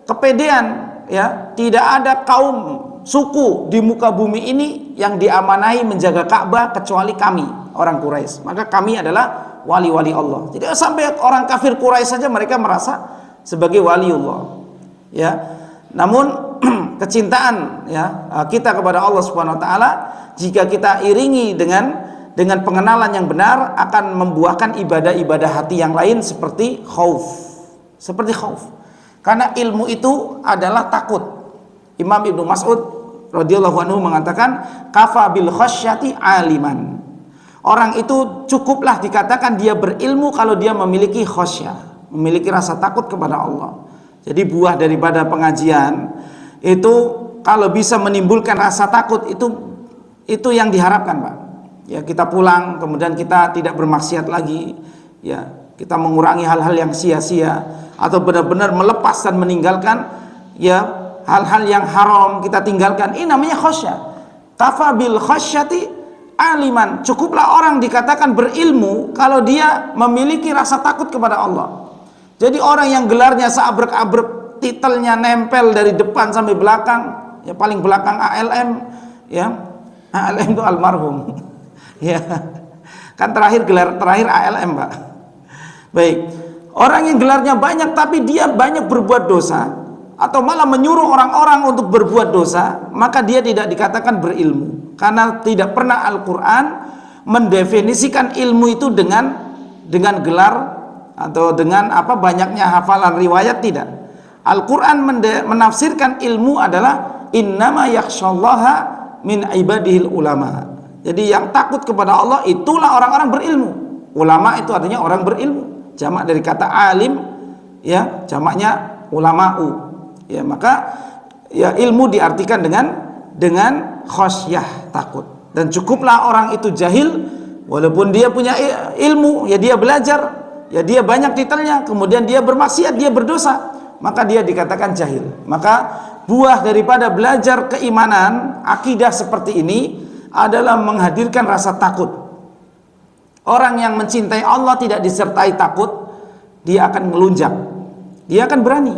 [SPEAKER 1] kepedean, ya. Tidak ada kaum suku di muka bumi ini yang diamanahi menjaga Ka'bah kecuali kami, orang Quraisy. Maka kami adalah wali-wali Allah. Jadi sampai orang kafir Quraisy saja mereka merasa sebagai waliullah, ya. Namun kecintaan, ya, kita kepada Allah Subhanahu wa taala, jika kita iringi dengan pengenalan yang benar, akan membuahkan ibadah-ibadah hati yang lain seperti khauf. Karena ilmu itu adalah takut. Imam Ibnu Mas'ud
[SPEAKER 2] radhiyallahu anhu mengatakan, kafa bil khasyati aliman. Orang itu cukuplah dikatakan dia berilmu kalau dia memiliki khasyah, memiliki rasa takut kepada Allah. Jadi buah daripada pengajian itu kalau bisa menimbulkan rasa takut, itu yang diharapkan, Pak. Ya, kita pulang kemudian kita tidak bermaksiat lagi, ya, kita mengurangi hal-hal yang sia-sia atau benar-benar melepas dan meninggalkan ya hal-hal yang haram, kita tinggalkan. Ini namanya khasyah. Kafa bil khasyati aliman. Cukuplah orang dikatakan berilmu kalau dia memiliki rasa takut kepada Allah. Jadi orang yang gelarnya seabrek-abrek, titelnya nempel dari depan sampai belakang, ya paling belakang ALM, ya. ALM itu almarhum. Ya. Kan gelar terakhir ALM, Pak. Baik. Orang yang gelarnya banyak tapi dia banyak berbuat dosa atau malah menyuruh orang-orang untuk berbuat dosa, maka dia tidak dikatakan berilmu. Karena tidak pernah Al-Qur'an mendefinisikan ilmu itu dengan gelar atau dengan banyaknya hafalan riwayat, tidak. Al-Qur'an menafsirkan ilmu adalah innama yakhsyallaha min ibadihil ulama. Jadi yang takut kepada Allah itulah orang-orang berilmu. Ulama itu artinya orang berilmu. Jamak dari kata alim, ya, jamaknya ulama'u. Ya, maka ya ilmu diartikan dengan khasyah, takut. Dan cukuplah orang itu jahil, walaupun dia punya ilmu, ya dia belajar, ya dia banyak titelnya, kemudian dia bermaksiat, dia berdosa, maka dia dikatakan jahil. Maka buah daripada belajar keimanan, akidah seperti ini adalah menghadirkan rasa takut. Orang yang mencintai Allah tidak disertai takut, dia akan melunjak, dia akan berani,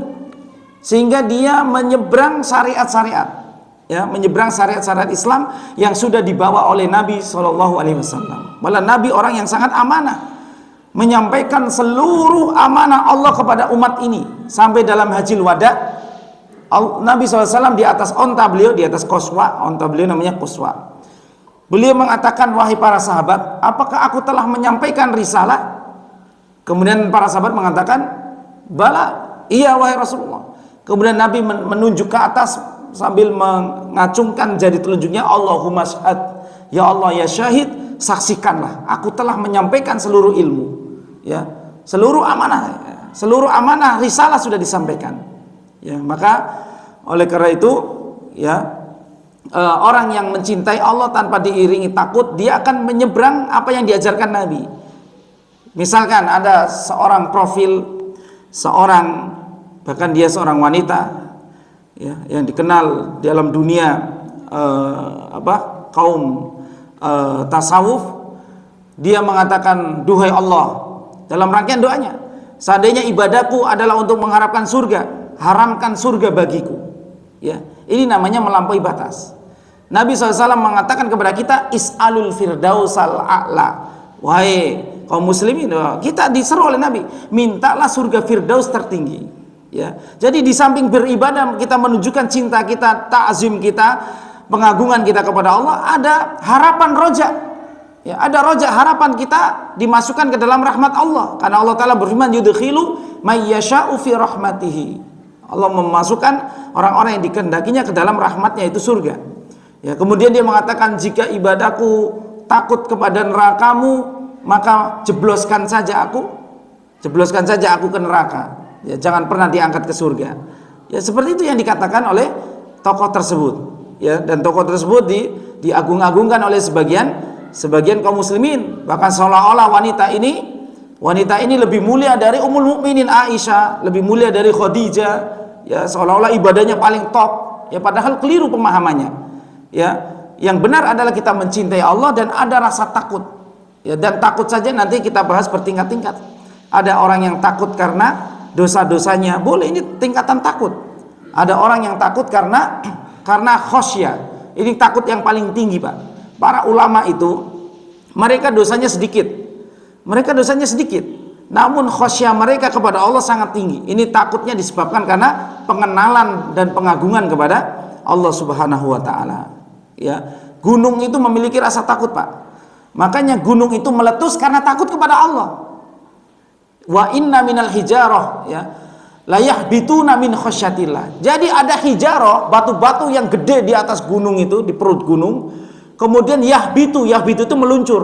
[SPEAKER 2] sehingga dia menyeberang syariat-syariat, ya, menyeberang syariat-syariat Islam yang sudah dibawa oleh Nabi SAW. Malah Nabi orang yang sangat amanah, menyampaikan seluruh amanah Allah kepada umat ini. Sampai dalam Hajjil Wada, Nabi SAW di atas onta beliau, di atas qaswa, onta beliau namanya qaswa. Beliau mengatakan, wahai para sahabat, apakah aku telah menyampaikan risalah? Kemudian para sahabat mengatakan, bala, iya wahai Rasulullah. Kemudian Nabi menunjuk ke atas sambil mengacungkan jari telunjuknya, Allahumma syahad, ya Allah ya syahid, saksikanlah aku telah menyampaikan seluruh ilmu, ya, seluruh amanah risalah sudah disampaikan. Ya, maka oleh karena itu, ya, orang yang mencintai Allah tanpa diiringi takut, dia akan menyeberang apa yang diajarkan Nabi. Misalkan ada seorang profil, bahkan dia seorang wanita, ya, yang dikenal dalam dunia kaum tasawuf, dia mengatakan, duhai Allah, dalam rangkaian doanya, seandainya ibadahku adalah untuk mengharapkan surga, haramkan surga bagiku. Ya, ini namanya melampaui batas. Nabi SAW mengatakan kepada kita, is'alul firdausal a'la. Wahai kaum muslimin, kita diseru oleh Nabi, mintalah surga firdaus tertinggi. Ya, jadi di samping beribadah kita menunjukkan cinta kita, ta'zim kita, pengagungan kita kepada Allah, ada harapan roja. Ya, ada roja, harapan kita dimasukkan ke dalam rahmat Allah. Karena Allah Ta'ala berfirman, yudkhilu may yasha'u fi rahmatihi. Allah memasukkan orang-orang yang dikehendakinya ke dalam rahmatnya, itu surga. Ya, kemudian dia mengatakan, jika ibadahku takut kepada nerakamu, maka jebloskan saja aku ke neraka. Ya, jangan pernah diangkat ke surga. Ya, seperti itu yang dikatakan oleh tokoh tersebut. Ya, dan tokoh tersebut diagung-agungkan oleh sebagian kaum muslimin. Bahkan seolah-olah wanita ini lebih mulia dari Ummul Mukminin Aisyah, lebih mulia dari Khadijah. Ya, seolah-olah ibadahnya paling top. Ya, padahal keliru pemahamannya. Ya, yang benar adalah kita mencintai Allah dan ada rasa takut. Ya, dan takut saja nanti kita bahas bertingkat-tingkat. Ada orang yang takut karena dosa-dosanya, boleh, ini tingkatan takut. Ada orang yang takut karena khasyah. Ini takut yang paling tinggi, Pak. Para ulama itu mereka dosanya sedikit. Namun khasyah mereka kepada Allah sangat tinggi. Ini takutnya disebabkan karena pengenalan dan pengagungan kepada Allah Subhanahu wa taala. Ya, gunung itu memiliki rasa takut, Pak. Makanya gunung itu meletus karena takut kepada Allah. Wa inna minal hijarah, ya. la yahbituna min khasyatillah. Jadi ada hijarah, batu-batu yang gede di atas gunung itu, di perut gunung. Kemudian yahbitu itu meluncur.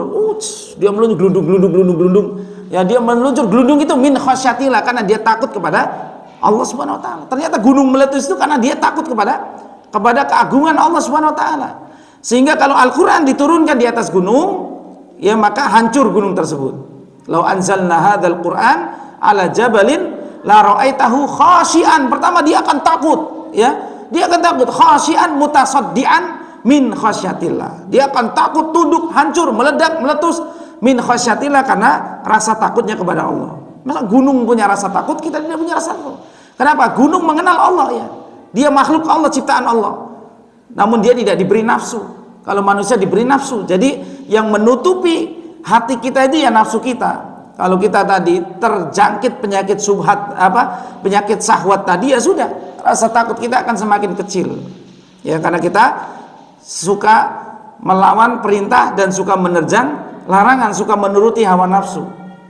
[SPEAKER 2] Dia meluncur gelundung. Ya, dia meluncur gelundung itu min khasyatillah, karena dia takut kepada Allah Subhanahu wa taala. Ternyata gunung meletus itu karena dia takut kepada keagungan Allah Subhanahu wa taala. Sehingga kalau Al-Qur'an diturunkan di atas gunung, ya maka hancur gunung tersebut. Lau anzalna hadzal Qur'an ala jabalin la ra'aitahu khashian. Pertama dia akan takut, ya. Dia akan takut khashian mutasaddian min khasyatillah. Dia akan takut, tunduk, hancur, meledak, meletus min khasyatillah, karena rasa takutnya kepada Allah. Masa gunung punya rasa takut, kita tidak punya rasa takut? Kenapa? Gunung mengenal Allah, ya. Dia makhluk Allah, ciptaan Allah. Namun dia tidak diberi nafsu. Kalau manusia diberi nafsu. Jadi yang menutupi hati kita itu ya nafsu kita. Kalau kita tadi terjangkit penyakit subhat, penyakit syahwat tadi, ya sudah, rasa takut kita akan semakin kecil. Ya, karena kita suka melawan perintah dan suka menerjang larangan, suka menuruti hawa nafsu.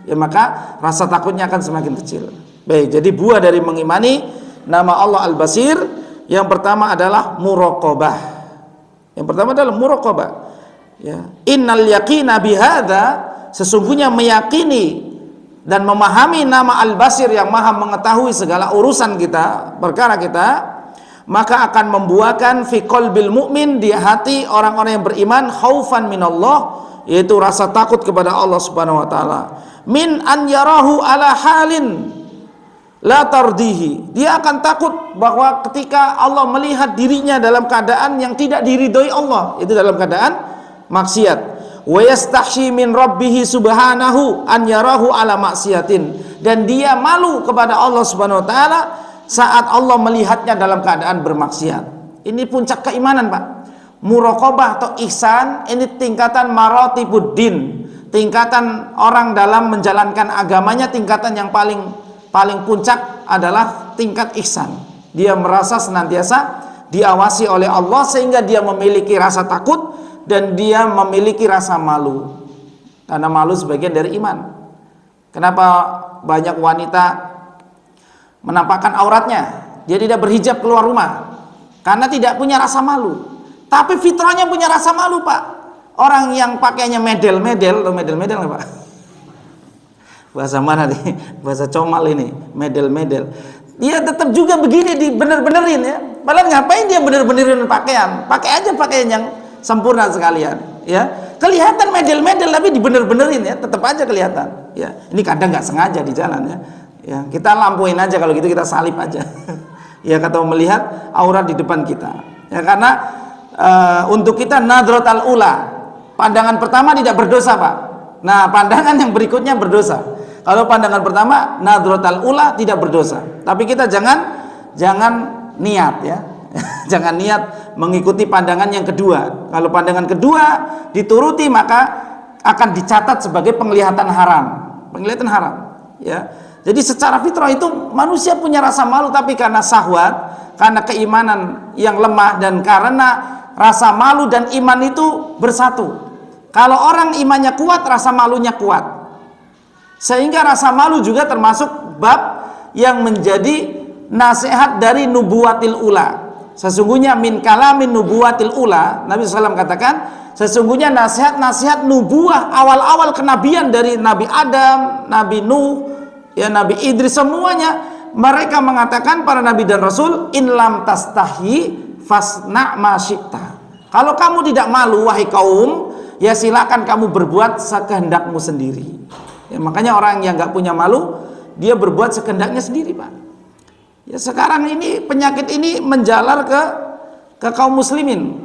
[SPEAKER 2] Ya, maka rasa takutnya akan semakin kecil. Baik, jadi buah dari mengimani nama Allah Al-Basir yang pertama adalah muraqabah. Yang pertama adalah muraqabah. Ya, innal yaqina bihadza, sesungguhnya meyakini dan memahami nama Al-Basir yang maha mengetahui segala urusan kita, perkara kita, maka akan membuahkan fi qalbil mu'min, di hati orang-orang yang beriman, khaufan minallah, yaitu rasa takut kepada Allah Subhanahu wa taala. Min an yarahu ala halin la tardihi. Dia akan takut bahwa ketika Allah melihat dirinya dalam keadaan yang tidak diridhoi Allah, itu dalam keadaan maksiat. Wa yastahyi min rabbih subhanahu an yarahu ala maksiatin. Dan dia malu kepada Allah Subhanahu wa taala saat Allah melihatnya dalam keadaan bermaksiat. Ini puncak keimanan, Pak. Muraqabah atau ihsan ini tingkatan maratibuddin, tingkatan orang dalam menjalankan agamanya, tingkatan yang paling puncak adalah tingkat ihsan. Dia merasa senantiasa diawasi oleh Allah sehingga dia memiliki rasa takut dan dia memiliki rasa malu. Karena malu sebagian dari iman. Kenapa banyak wanita menampakkan auratnya? Dia tidak berhijab keluar rumah karena tidak punya rasa malu. Tapi fitrahnya punya rasa malu, Pak. Orang yang pakainya medel-medel, lo medel-medel nggak, Pak? Bahasa mana nih? Bahasa comal ini, medel-medel. Dia tetap juga begini, dibener-benerin, ya. Padahal ngapain dia bener-benerin pakaian? Pakai aja pakaian yang sempurna sekalian, ya. Kelihatan medel-medel tapi dibener-benerin, ya, tetap aja kelihatan. Ya, ini kadang nggak sengaja di jalan, ya. Ya, kita lampuin aja, kalau gitu kita salip aja. Ya, kata melihat aurat di depan kita. Ya, karena untuk kita nadratul ula, pandangan pertama tidak berdosa, Pak. Nah, pandangan yang berikutnya berdosa. Kalau pandangan pertama nadratul ula tidak berdosa. Tapi kita jangan niat, ya. Jangan niat mengikuti pandangan yang kedua. Kalau pandangan kedua dituruti maka akan dicatat sebagai penglihatan haram. Penglihatan haram, ya. Jadi secara fitrah itu manusia punya rasa malu, tapi karena syahwat, karena keimanan yang lemah dan karena rasa malu dan iman itu bersatu. Kalau orang imannya kuat, rasa malunya kuat. Sehingga rasa malu juga termasuk bab yang menjadi nasihat dari nubuwatil ula. Sesungguhnya min kalamin nubuwatil ula, Nabi SAW katakan, sesungguhnya nasihat-nasihat nubuah awal-awal kenabian dari Nabi Adam, Nabi Nuh, ya Nabi Idris, semuanya mereka mengatakan, para nabi dan rasul, in lam tastahi fasna ma syi'ta. Kalau kamu tidak malu wahai kaum, ya silakan kamu berbuat sekehendakmu sendiri. Ya, makanya orang yang nggak punya malu, dia berbuat sekehendaknya sendiri, Pak. Ya, sekarang ini penyakit ini menjalar ke kaum muslimin.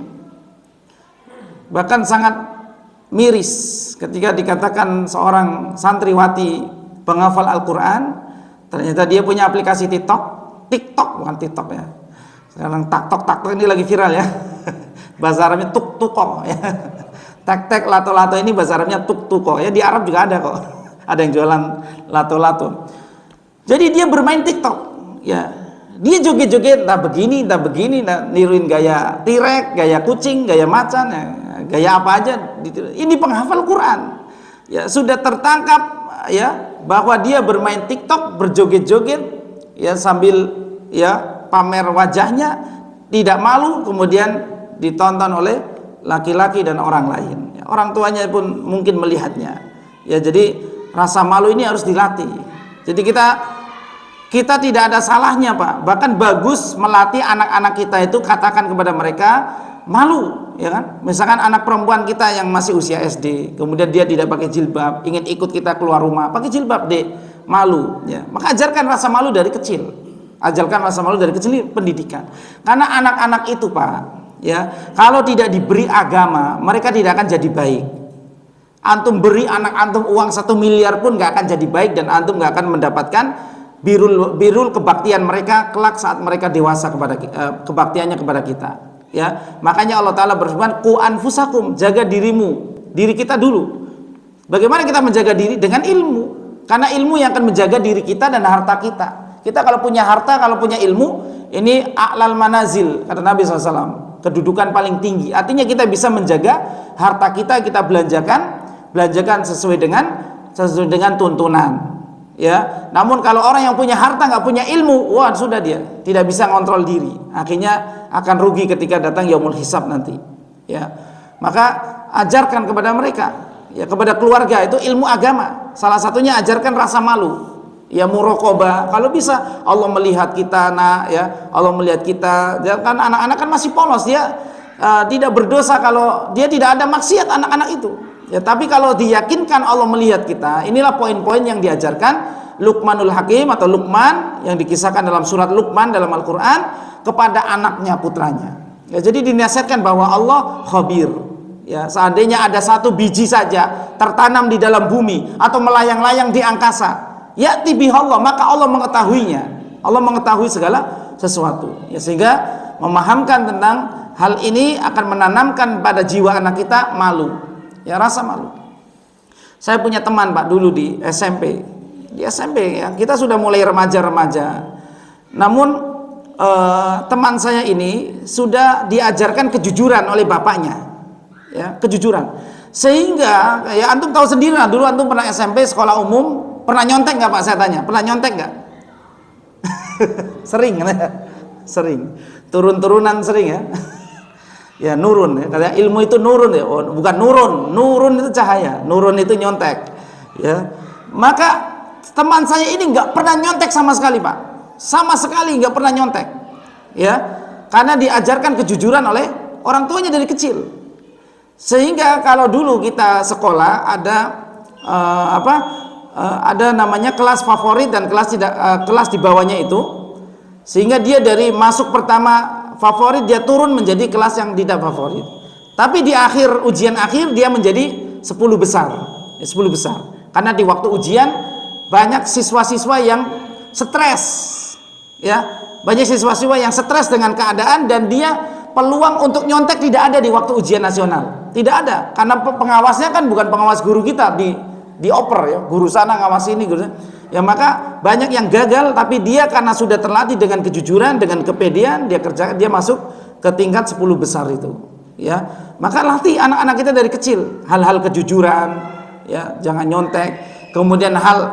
[SPEAKER 2] Bahkan sangat miris ketika dikatakan seorang santriwati penghafal Al-Qur'an, ternyata dia punya aplikasi TikTok bukan TikTok, ya. Sekarang taktok ini lagi viral, ya. Bahasa Arabnya tuk-tuko, ya. Tek-tek lato-lato ini bahasa Arabnya tuk-tuko, ya. Di Arab juga ada kok. Ada yang jualan lato-lato. Jadi dia bermain TikTok, ya. Dia joget-joget, entah begini, niruin gaya tirek, gaya kucing, gaya macan, ya. Gaya apa aja. Ini penghafal Quran. Ya, sudah tertangkap, ya, bahwa dia bermain TikTok, berjoget-joget, ya sambil ya pamer wajahnya, tidak malu, kemudian ditonton oleh laki-laki dan orang lain. Ya, orang tuanya pun mungkin melihatnya. Ya, jadi rasa malu ini harus dilatih. Jadi kita tidak ada salahnya, Pak. Bahkan bagus melatih anak-anak kita itu, katakan kepada mereka malu, ya kan? Misalkan anak perempuan kita yang masih usia SD, kemudian dia tidak pakai jilbab, ingin ikut kita keluar rumah, pakai jilbab, Dek, malu, ya. Maka ajarkan rasa malu dari kecil. Ajarkan rasa malu dari kecil, pendidikan. Karena anak-anak itu, Pak, ya, kalau tidak diberi agama, mereka tidak akan jadi baik. Antum beri anak antum uang 1 miliar pun nggak akan jadi baik, dan antum nggak akan mendapatkan birul kebaktian mereka kelak saat mereka dewasa kepada kebaktiannya kepada kita. Ya, makanya Allah Ta'ala berfirman, qu anfusakum, jaga dirimu, diri kita dulu. Bagaimana kita menjaga diri? Dengan ilmu. Karena ilmu yang akan menjaga diri kita dan harta kita. Kita kalau punya harta, kalau punya ilmu, ini a'lal manazil, kata Nabi SAW, kedudukan paling tinggi. Artinya kita bisa menjaga harta kita belanjakan sesuai dengan tuntunan. Ya, namun kalau orang yang punya harta nggak punya ilmu, wah sudah, dia tidak bisa ngontrol diri. Akhirnya akan rugi ketika datang yaumul hisab nanti. Ya, maka ajarkan kepada mereka, ya, kepada keluarga itu ilmu agama. Salah satunya ajarkan rasa malu. Ya, muraqabah. Kalau bisa Allah melihat kita, ya, Allah melihat kita. Ya, kan anak-anak kan masih polos, dia tidak berdosa kalau dia tidak ada maksiat, anak-anak itu. Ya, tapi kalau diyakinkan Allah melihat kita, inilah poin-poin yang diajarkan Luqmanul Hakim atau Luqman yang dikisahkan dalam surat Luqman dalam Al-Quran kepada anaknya, putranya. Ya, jadi dinasihatkan bahwa Allah khabir. Ya, seandainya ada 1 biji saja tertanam di dalam bumi atau melayang-layang di angkasa, ya'ti bihallah, maka Allah mengetahuinya. Allah mengetahui segala sesuatu. Ya, sehingga memahamkan tentang hal ini akan menanamkan pada jiwa anak kita malu. Ya, rasa malu. Saya punya teman, Pak, dulu di SMP. Di SMP, ya, kita sudah mulai remaja-remaja. Namun teman saya ini sudah diajarkan kejujuran oleh bapaknya. Ya, kejujuran. Sehingga ya antum tahu sendiri lah, dulu antum pernah SMP sekolah umum, pernah nyontek nggak, Pak? Saya tanya, pernah nyontek nggak? Sering, sering. Turun-turunan sering, ya. Ya, nurun, ya. Karena ilmu itu nurun, ya. Oh, bukan nurun itu cahaya, nurun itu nyontek. Ya, maka teman saya ini nggak pernah nyontek sama sekali, Pak, sama sekali nggak pernah nyontek. Ya, karena diajarkan kejujuran oleh orang tuanya dari kecil. Sehingga kalau dulu kita sekolah ada ada namanya kelas favorit dan kelas di bawahnya itu, sehingga dia dari masuk pertama favorit dia turun menjadi kelas yang tidak favorit. Tapi di akhir ujian akhir dia menjadi 10 besar. Ya, 10 besar. Karena di waktu ujian banyak siswa-siswa yang stres. Ya, banyak siswa-siswa yang stres dengan keadaan, dan dia peluang untuk nyontek tidak ada di waktu ujian nasional. Tidak ada. Karena pengawasnya kan bukan pengawas guru kita, dioper, ya, guru sana ngawasi ini, guru sana. Ya, maka banyak yang gagal, tapi dia karena sudah terlatih dengan kejujuran, dengan kepedean, dia masuk ke tingkat 10 besar itu. Ya, maka latih anak-anak kita dari kecil hal-hal kejujuran, ya, jangan nyontek. Kemudian hal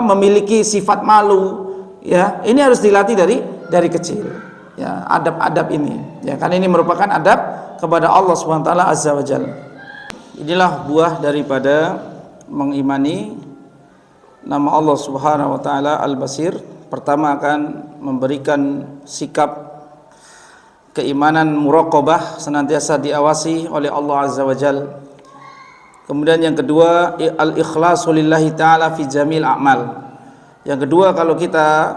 [SPEAKER 2] memiliki sifat malu, ya, ini harus dilatih dari kecil. Ya, adab-adab ini. Ya, karena ini merupakan adab kepada Allah Subhanahu wa taala Azza wa Jalla. Inilah buah daripada mengimani nama Allah Subhanahu wa taala Al-Basir. Pertama akan memberikan sikap keimanan muraqabah, senantiasa diawasi oleh Allah Azza wa Jalla. Kemudian yang kedua, al-ikhlasu lillahi ta'ala fi jamil a'mal. Yang kedua, kalau kita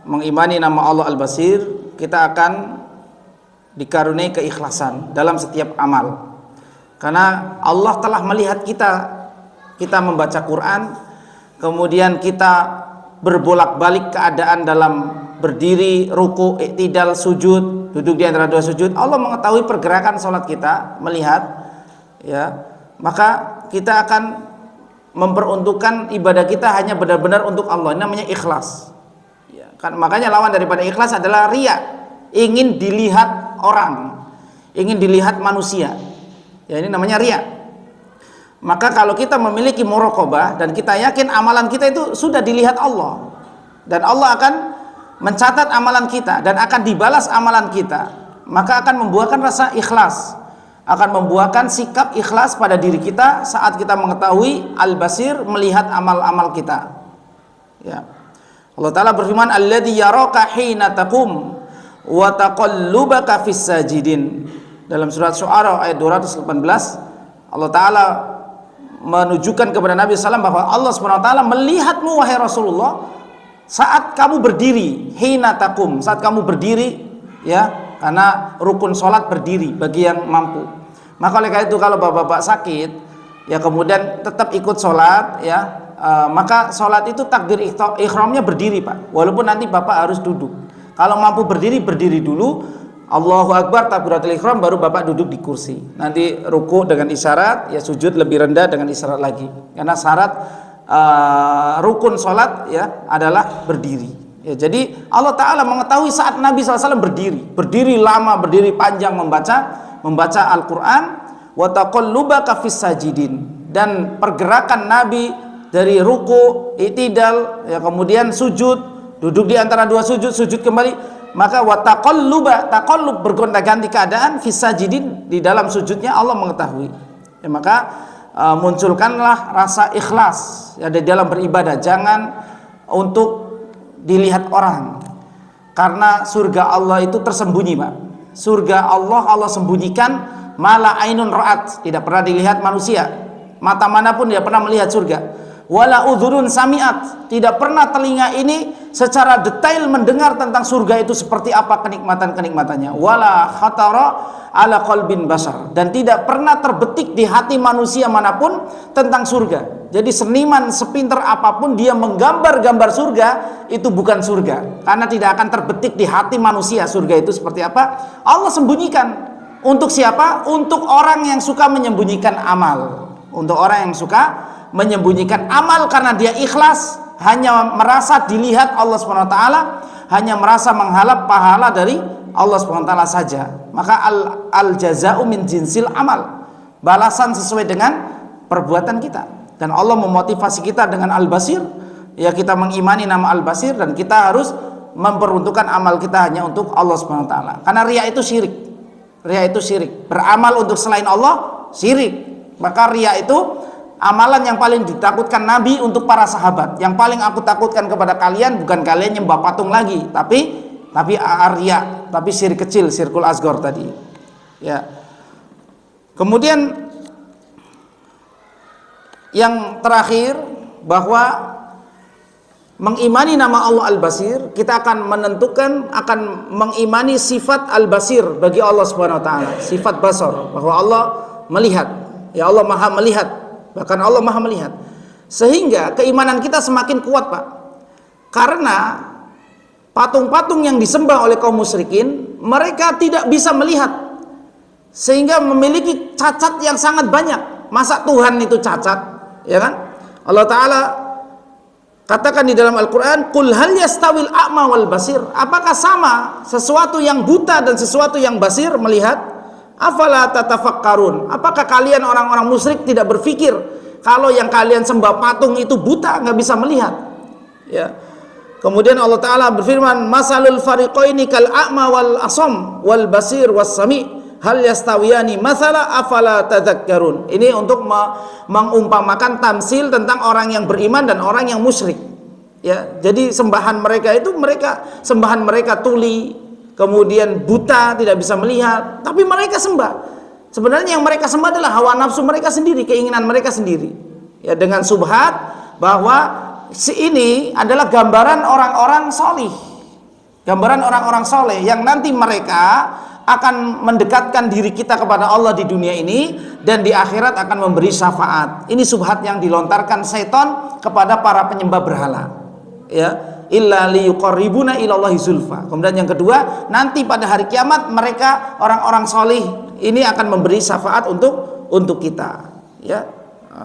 [SPEAKER 2] mengimani nama Allah Al-Basir, kita akan dikaruniai keikhlasan dalam setiap amal. Karena Allah telah melihat kita membaca Quran, kemudian kita berbolak-balik keadaan dalam berdiri, ruku, i'tidal, sujud, duduk di antara dua sujud. Allah mengetahui pergerakan salat kita, melihat, ya. Maka kita akan memperuntukkan ibadah kita hanya benar-benar untuk Allah. Ini namanya ikhlas. Ya, kan, makanya lawan daripada ikhlas adalah riya, ingin dilihat orang, ingin dilihat manusia. Ya, ini namanya riya. Maka kalau kita memiliki muraqabah dan kita yakin amalan kita itu sudah dilihat Allah, dan Allah akan mencatat amalan kita dan akan dibalas amalan kita, maka akan membuahkan rasa ikhlas, akan membuahkan sikap ikhlas pada diri kita saat kita mengetahui Al-Basir, melihat amal-amal kita. Ya. Allah Ta'ala berfirman, alladzi yaraka hina taqum wa taqallubaka fis sajidin. Dalam surat Syu'ara ayat 218, Allah Ta'ala menunjukkan kepada Nabi SAW bahwa Allah SWT melihatmu wahai Rasulullah saat kamu berdiri, hina taqum, saat kamu berdiri, ya, karena rukun sholat berdiri bagi yang mampu. Maka oleh karena itu kalau bapak-bapak sakit, ya kemudian tetap ikut sholat, ya, maka sholat itu takbir ihramnya berdiri, Pak. Walaupun nanti bapak harus duduk. Kalau mampu berdiri, berdiri dulu. Allahu Akbar, takbiratul ihram, baru bapak duduk di kursi. Nanti ruku dengan isyarat, ya sujud lebih rendah dengan isyarat lagi. Karena syarat rukun sholat, ya, adalah berdiri. Ya, jadi Allah Ta'ala mengetahui saat Nabi SAW berdiri lama, berdiri panjang membaca Al-Quran, wa taqallubaka fis sajidin, dan pergerakan Nabi dari ruku, i'tidal, ya, kemudian sujud, duduk di antara dua sujud, sujud kembali, maka wa taqallub bergonta-ganti keadaan fis sajidin, di dalam sujudnya Allah mengetahui. Ya, maka munculkanlah rasa ikhlas, ya, di dalam beribadah, jangan untuk dilihat orang, karena surga Allah itu tersembunyi, Pak. Surga Allah sembunyikan, mala ainun ra'at, tidak pernah dilihat manusia, mata manapun tidak pernah melihat surga. Wala udhurun sami'at, tidak pernah telinga ini secara detail mendengar tentang surga itu seperti apa kenikmatan-kenikmatannya. Wala khatara ala qalbin basar, dan tidak pernah terbetik di hati manusia manapun tentang surga. Jadi seniman sepinter apapun dia menggambar-gambar surga, itu bukan surga, karena tidak akan terbetik di hati manusia surga itu seperti apa. Allah sembunyikan. Untuk siapa? Untuk orang yang suka menyembunyikan amal. Untuk orang yang suka menyembunyikan amal karena dia ikhlas, hanya merasa dilihat Allah SWT, hanya merasa mengharap pahala dari Allah SWT saja. Maka al-jaza'u min jinsil amal, balasan sesuai dengan perbuatan kita. Dan Allah memotivasi kita dengan Al-Basir, ya, kita mengimani nama Al-Basir, dan kita harus memperuntukkan amal kita hanya untuk Allah SWT. Karena riya itu syirik. Riya itu syirik. Beramal untuk selain Allah syirik. Maka riya itu amalan yang paling ditakutkan Nabi untuk para sahabat. Yang paling aku takutkan kepada kalian bukan kalian nyembah patung lagi, tapi riya, tapi syirik kecil, syirkul asghar tadi. Ya. Kemudian yang terakhir, bahwa mengimani nama Allah Al-Basir, kita akan menentukan, akan mengimani sifat Al-Basir bagi Allah Subhanahu wa taala, sifat basar, bahwa Allah melihat. Ya, Allah Maha melihat. Bahkan Allah Maha melihat. Sehingga keimanan kita semakin kuat, Pak. Karena patung-patung yang disembah oleh kaum musyrikin, mereka tidak bisa melihat, sehingga memiliki cacat yang sangat banyak. Masa Tuhan itu cacat? Ya kan? Allah Ta'ala katakan di dalam Al-Quran, qul hal yastawil a'ma wal basir, apakah sama sesuatu yang buta dan sesuatu yang basir melihat? Afala tatafakkarun, apakah kalian orang-orang musyrik tidak berpikir kalau yang kalian sembah patung itu buta, nggak bisa melihat? Ya. Kemudian Allah Ta'ala berfirman, masalul fariqaini kal a'ma wal asam wal basir was sami' hal yastawiyani masala afala tadzakkarun. Ini untuk mengumpamakan tamsil tentang orang yang beriman dan orang yang musyrik. Ya, jadi sembahan mereka itu sembahan mereka tuli, kemudian buta, tidak bisa melihat, tapi mereka sembah. Sebenarnya yang mereka sembah adalah hawa nafsu mereka sendiri, keinginan mereka sendiri. Ya, dengan subhat bahwa ini adalah gambaran orang-orang solih, gambaran orang-orang soleh yang nanti mereka akan mendekatkan diri kita kepada Allah di dunia ini, dan di akhirat akan memberi syafaat. Ini subhat yang dilontarkan setan kepada para penyembah berhala. Ya, illa liyuqarribuna ilallahi zulfa. Kemudian yang kedua, nanti pada hari kiamat mereka orang-orang solih ini akan memberi syafaat untuk kita. Ya,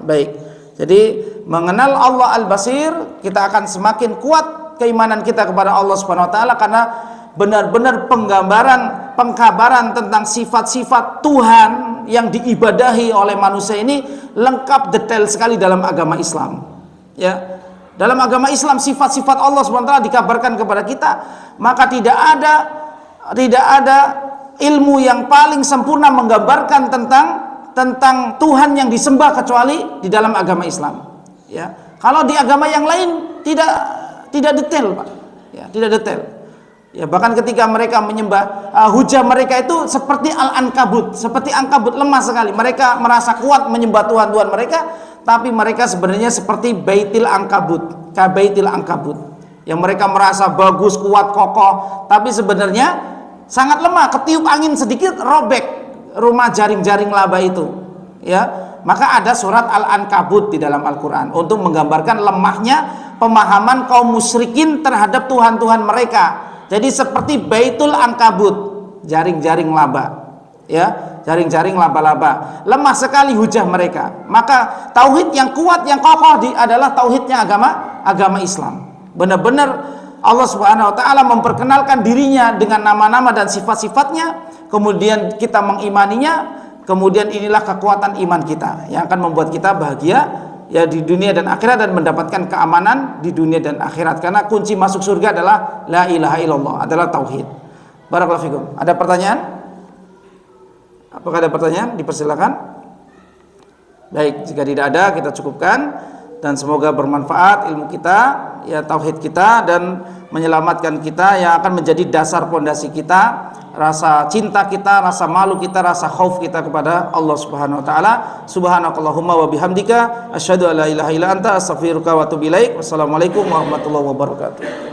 [SPEAKER 2] baik. Jadi mengenal Allah Al-Basir, kita akan semakin kuat keimanan kita kepada Allah Subhanahu wa taala, karena benar-benar pengkabaran tentang sifat-sifat Tuhan yang diibadahi oleh manusia ini lengkap detail sekali dalam agama Islam. Ya, Dalam agama Islam sifat-sifat Allah SWT dikabarkan kepada kita, maka tidak ada ilmu yang paling sempurna menggambarkan tentang Tuhan yang disembah kecuali di dalam agama Islam. Ya, kalau di agama yang lain tidak detail, Pak. Ya, tidak detail. Ya, bahkan ketika mereka menyembah hujah mereka itu seperti al-ankabut, seperti ankabut, lemah sekali. Mereka merasa kuat menyembah Tuhan mereka, tapi mereka sebenarnya seperti baitil ankabut, kabaitil ankabut, yang mereka merasa bagus, kuat, kokoh, tapi sebenarnya sangat lemah. Ketiup angin sedikit robek rumah jaring-jaring laba itu. Ya, maka ada surat Al-Ankabut di dalam Al-Quran untuk menggambarkan lemahnya pemahaman kaum musyrikin terhadap Tuhan-Tuhan mereka. Jadi seperti baitul ankabut, jaring-jaring laba. Ya, jaring-jaring laba-laba, lemah sekali hujah mereka. Maka tauhid yang kuat, yang kokoh adalah tauhidnya agama Islam. Benar-benar Allah Subhanahu wa taala memperkenalkan dirinya dengan nama-nama dan sifat-sifatnya, kemudian kita mengimaninya, kemudian inilah kekuatan iman kita yang akan membuat kita bahagia ya di dunia dan akhirat, dan mendapatkan keamanan di dunia dan akhirat, karena kunci masuk surga adalah la ilaha illallah, adalah tauhid. Barakallahu fikum. Ada pertanyaan? Apakah ada pertanyaan? Dipersilakan. Baik, jika tidak ada kita cukupkan, dan semoga bermanfaat ilmu kita, ya tauhid kita, dan menyelamatkan kita yang akan menjadi dasar pondasi kita, rasa cinta kita, rasa malu kita, rasa khauf kita kepada Allah Subhanahu wa taala. Subhanakallahumma wa bihamdika asyhadu an la ilaha illa anta astaghfiruka wa atubu ilaik. Wassalamualaikum warahmatullahi wabarakatuh.